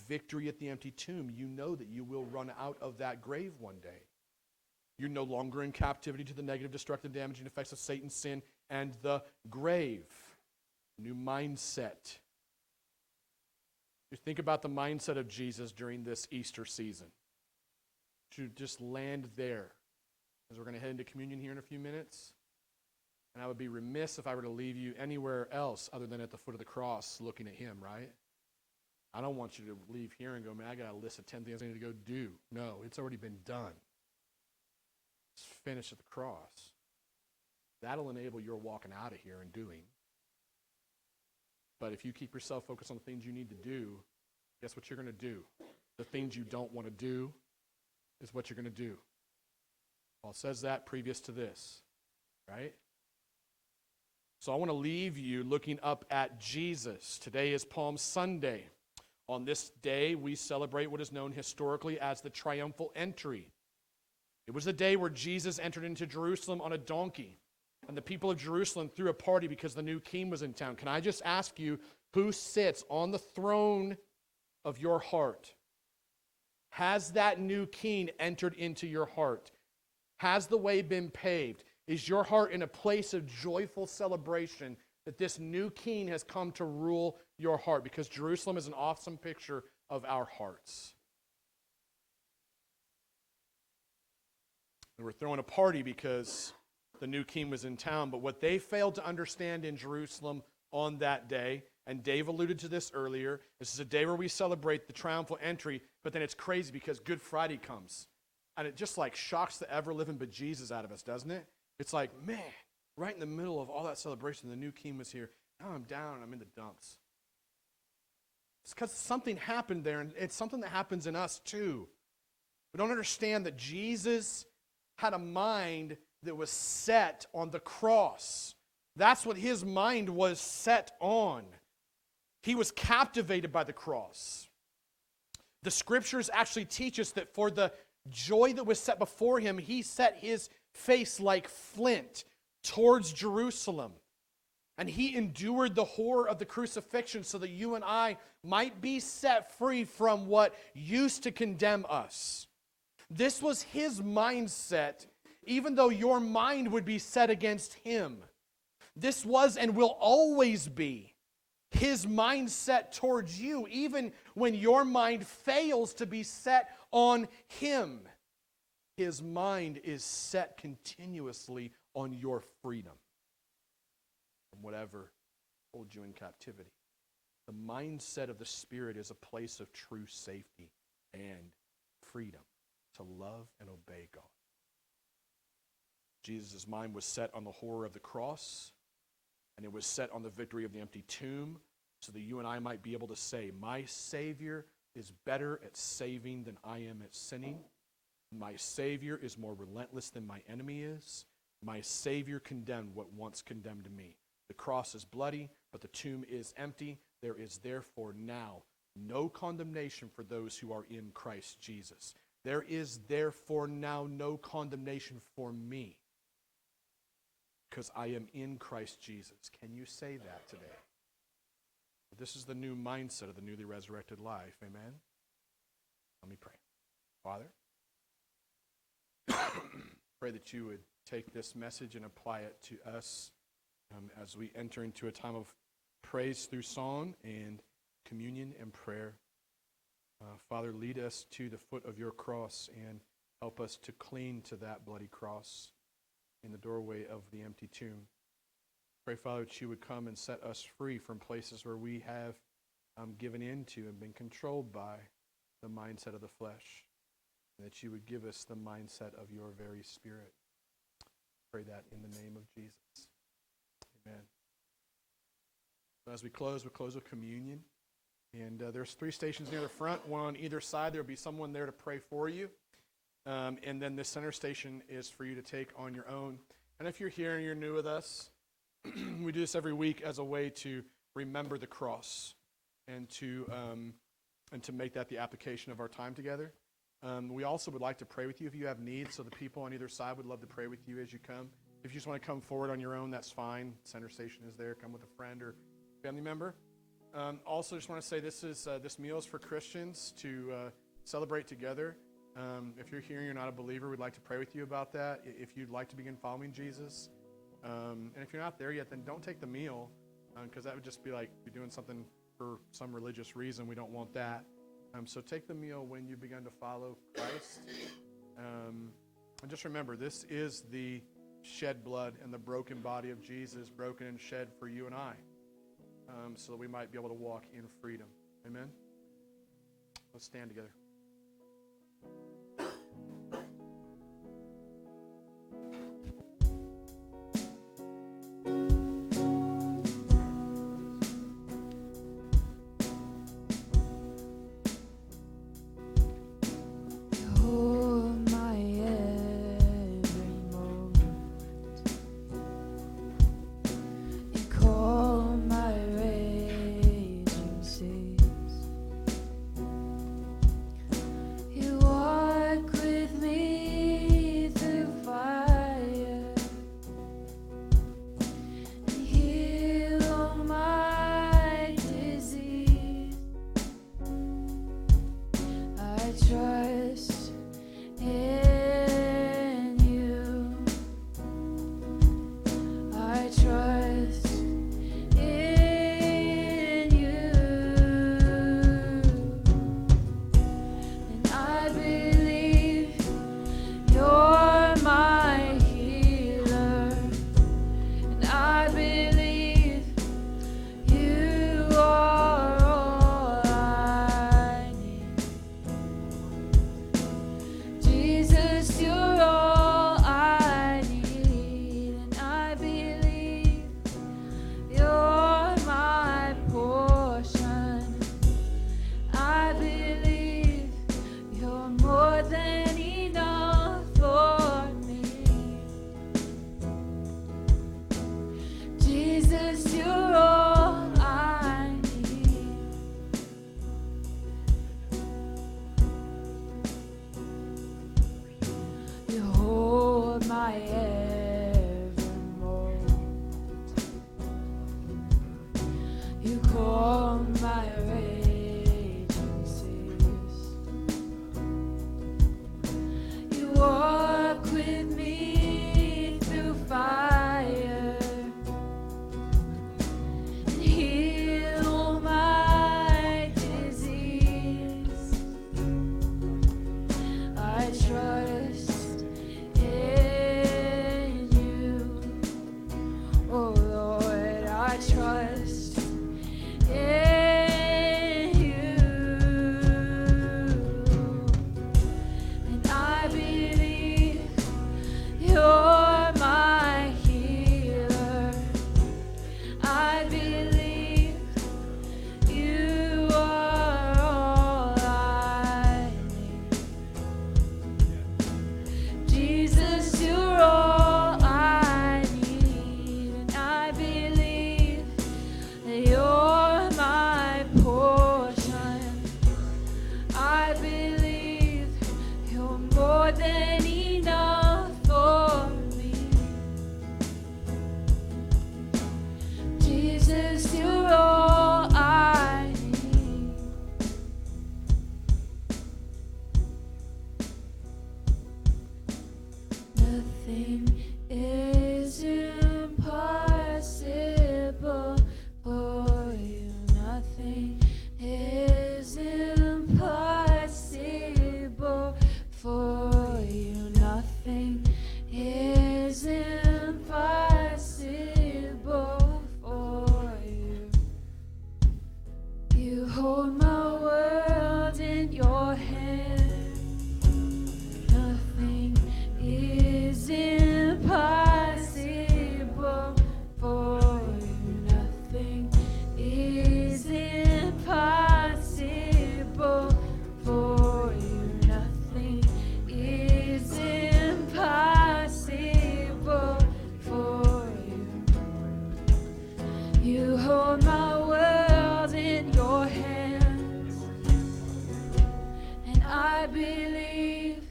victory at the empty tomb, you know that you will run out of that grave one day. You're no longer in captivity to the negative, destructive, damaging effects of Satan's sin and the grave. New mindset. You think about the mindset of Jesus during this Easter season. To just land there, as we're going to head into communion here in a few minutes. And I would be remiss if I were to leave you anywhere else other than at the foot of the cross looking at Him, right? I don't want you to leave here and go, man, I got a list of 10 things I need to go do. No, it's already been done. It's finished at the cross. That'll enable your walking out of here and doing. But if you keep yourself focused on the things you need to do, guess what you're going to do? The things you don't want to do is what you're going to do. Paul says that previous to this, right? So I want to leave you looking up at Jesus. Today is Palm Sunday. On this day, we celebrate what is known historically as the triumphal entry. It was the day where Jesus entered into Jerusalem on a donkey, and the people of Jerusalem threw a party because the new king was in town. Can I just ask you, who sits on the throne of your heart? Has that new king entered into your heart? Has the way been paved? Is your heart in a place of joyful celebration that this new king has come to rule your heart? Because Jerusalem is an awesome picture of our hearts. They were throwing a party because the new king was in town, but what they failed to understand in Jerusalem on that day, and Dave alluded to this earlier, this is a day where we celebrate the triumphal entry, but then it's crazy because Good Friday comes. And it just like shocks the ever-living bejesus out of us, doesn't it? It's like, man, right in the middle of all that celebration, the new king was here. Now I'm down and I'm in the dumps. It's because something happened there, and it's something that happens in us too. We don't understand that Jesus had a mind that was set on the cross. That's what His mind was set on. He was captivated by the cross. The scriptures actually teach us that for the joy that was set before Him, He set His face like flint towards Jerusalem. And He endured the horror of the crucifixion so that you and I might be set free from what used to condemn us. This was His mindset, even though your mind would be set against Him. This was and will always be His mindset towards you, even when your mind fails to be set on Him. His mind is set continuously on your freedom from whatever holds you in captivity. The mindset of the Spirit is a place of true safety and freedom to love and obey God. Jesus' mind was set on the horror of the cross, and it was set on the victory of the empty tomb, so that you and I might be able to say, my Savior is better at saving than I am at sinning. My Savior is more relentless than my enemy is. My Savior condemned what once condemned me. The cross is bloody, but the tomb is empty. There is therefore now no condemnation for those who are in Christ Jesus. There is therefore now no condemnation for me, because I am in Christ Jesus. Can you say that today? This is the new mindset of the newly resurrected life. Amen? Let me pray. Father, pray that you would take this message and apply it to us as we enter into a time of praise through song and communion and prayer. Father, lead us to the foot of your cross and help us to cling to that bloody cross in the doorway of the empty tomb. Pray, Father, that you would come and set us free from places where we have given into and been controlled by the mindset of the flesh, and that you would give us the mindset of your very Spirit. Pray that in the name of Jesus. Amen. So as we close, we'll close with communion. And there's 3 stations near the front, one on either side. There'll be someone there to pray for you. And then this center station is for you to take on your own. And if you're here and you're new with us, we do this every week as a way to remember the cross and to make that the application of our time together. We also would like to pray with you if you have needs, so the people on either side would love to pray with you as you come. If you just want to come forward on your own, that's fine. Center station is there. Come with a friend or family member. Also, just want to say this meal is for Christians to celebrate together. If you're here and you're not a believer, we'd like to pray with you about that. If you'd like to begin following Jesus, and if you're not there yet, then don't take the meal, because that would just be like you're doing something for some religious reason. We don't want that. So take the meal when you begin to follow Christ. And just remember, this is the shed blood and the broken body of Jesus, broken and shed for you and I, so that we might be able to walk in freedom. Amen? Let's stand together. Hold my every moment. You call my raging seas. You walk with me through fire You hold my world in your hand. Nothing is impossible for you. Nothing is impossible for you. Nothing is impossible for you. You hold my world in your hands, and I believe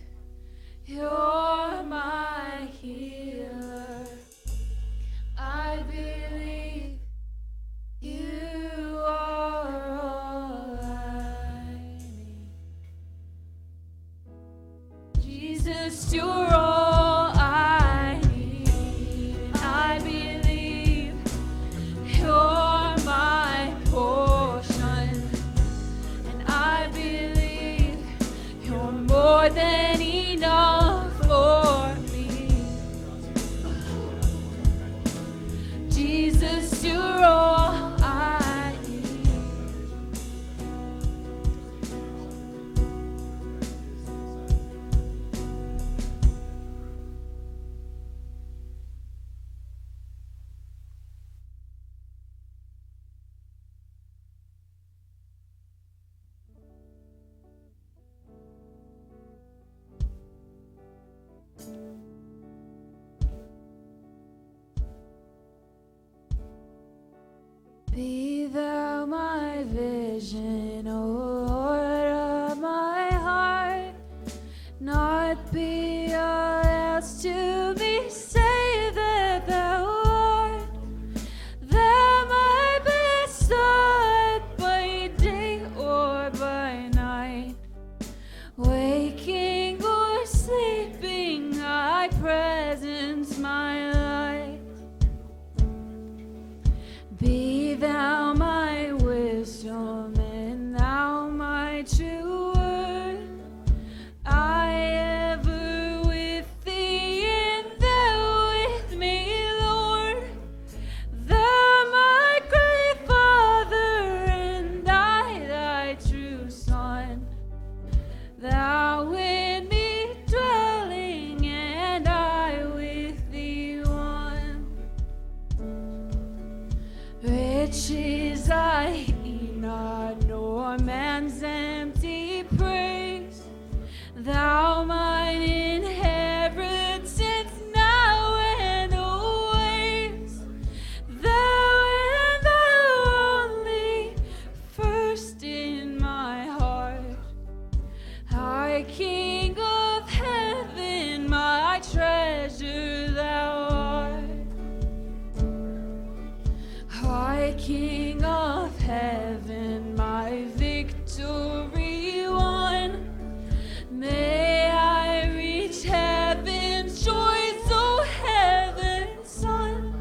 you're my healer. I believe you are all I need. Jesus, you're all I need. I believe you're my portion, and I believe you're more than enough for me. Jesus, you're all I need. Be thou my vision, O Lord of my heart, not be all else to me, save that thou art. Thou my best thought by day or by night, waking or sleeping, thy presence my light. Be thou my wisdom, and thou my true word. I ever with thee, and thou with me, Lord. Thou my great Father, and I thy true Son. Thou in me dwelling, and I with thee one. Riches I eat not, nor man's empty praise. Thou mine inheritance now and always. Thou and thou only, first in my heart. High King of heaven, my treasure thou art. High King of heaven, my victory won. May I reach heaven's joys, O heaven's Son.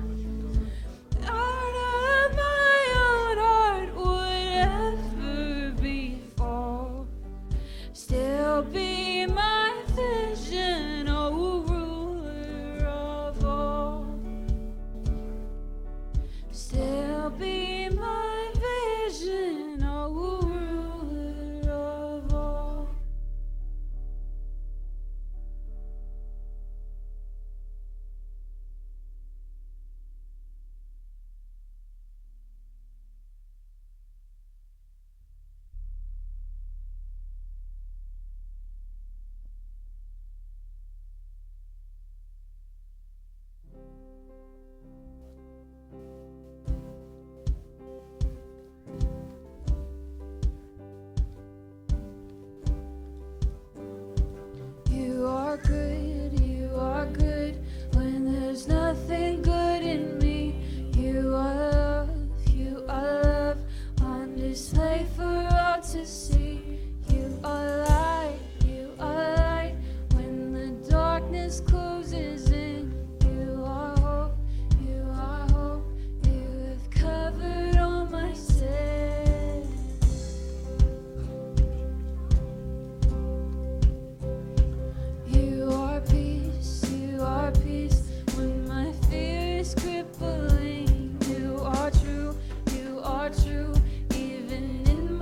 Out of my own heart would ever befall, still be my vision, O ruler of all. Still be my vision, O ruler of all. You are good when there's nothing good in me. You are love on display for all to see. You are light when the darkness closes in. You are hope, you have covered all my sin. You are peace when my fear is crippling. You are true, even in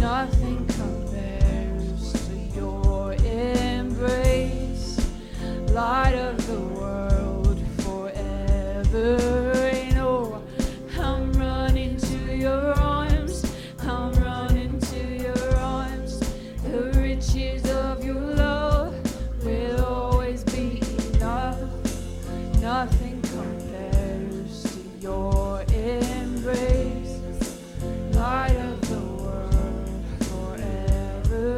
Nothing compares to your embrace, light of the world forever. And oh, I'm running to your arms, I'm running to your arms. The riches of your love will always be enough. Nothing compares to your embrace, light of the world forever.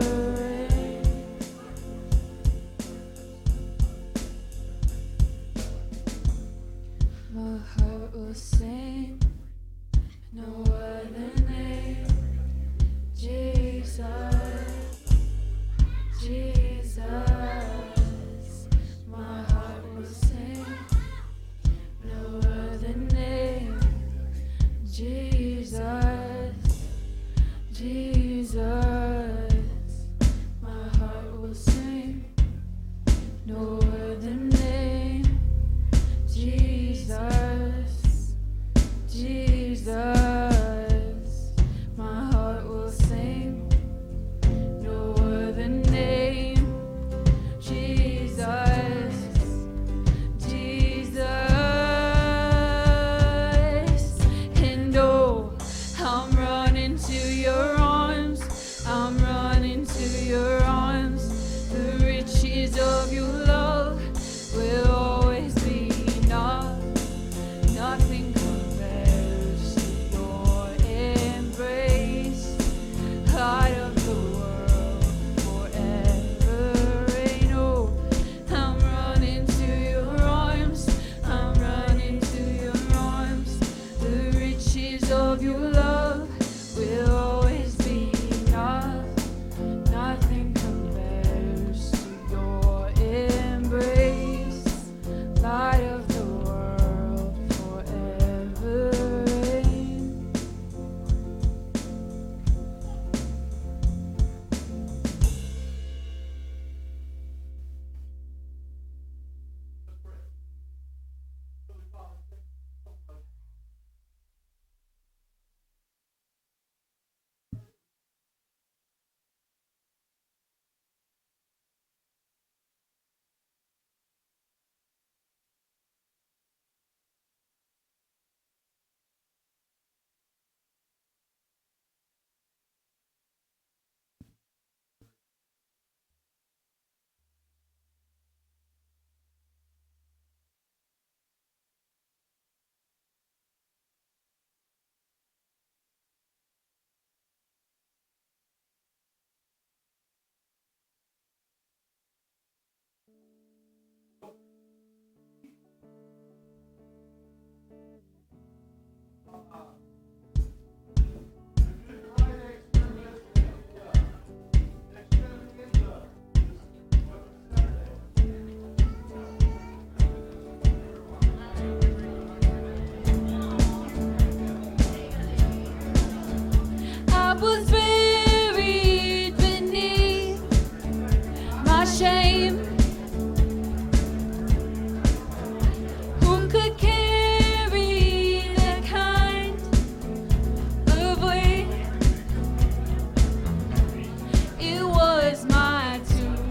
My heart will sing no other name, Jesus, Jesus. My heart will sing no other name, Jesus, Jesus. My heart will sing no other name, Jesus, Jesus. My heart will sing no other name, Jesus, Jesus. And oh, I'm running to your arms, I'm running to your arms. The riches of your love will always be enough. Nothing compares to your embrace, light of the world forever. And oh, I'm running to your arms, I'm running to your arms. The riches of your love will always be enough. Nothing compares to your embrace, light of the world forever. I was buried beneath my shame. Who could carry that kind of weight? It was my tomb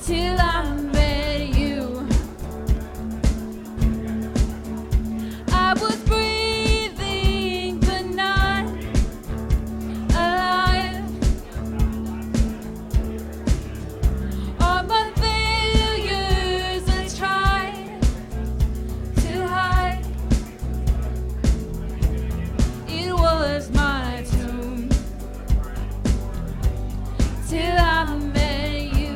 till I met you. I was breathing but not alive. All my failures I tried to hide. It was my tomb till I met you.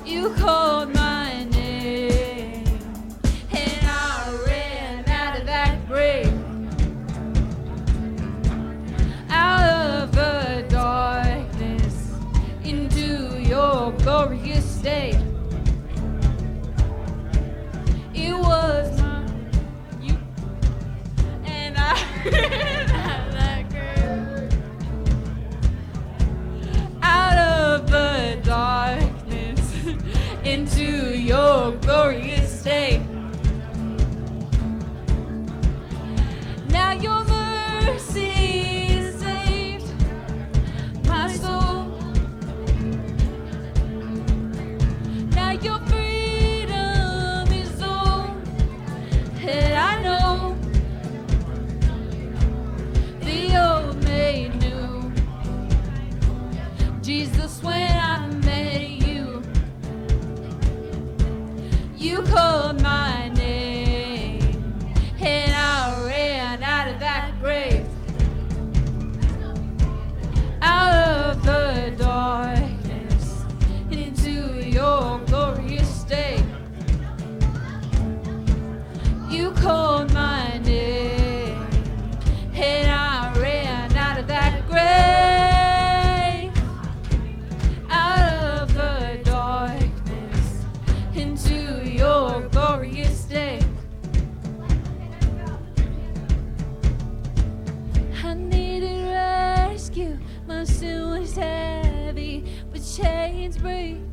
You called my name and I ran out of that grave, out of the darkness into your glorious day. It was my you and I ran out of that grave, out of the darkness into your glorious day. Now you're mercy saved my soul. Now your freedom is all that I know. The old made new. Jesus, when I met you, you called my name, and I ran out of that grave, out of the darkness, into your glorious day. You called my name, and I ran out of that grave, out of the darkness, into your glorious day. I needed rescue, my sin was heavy, but chains break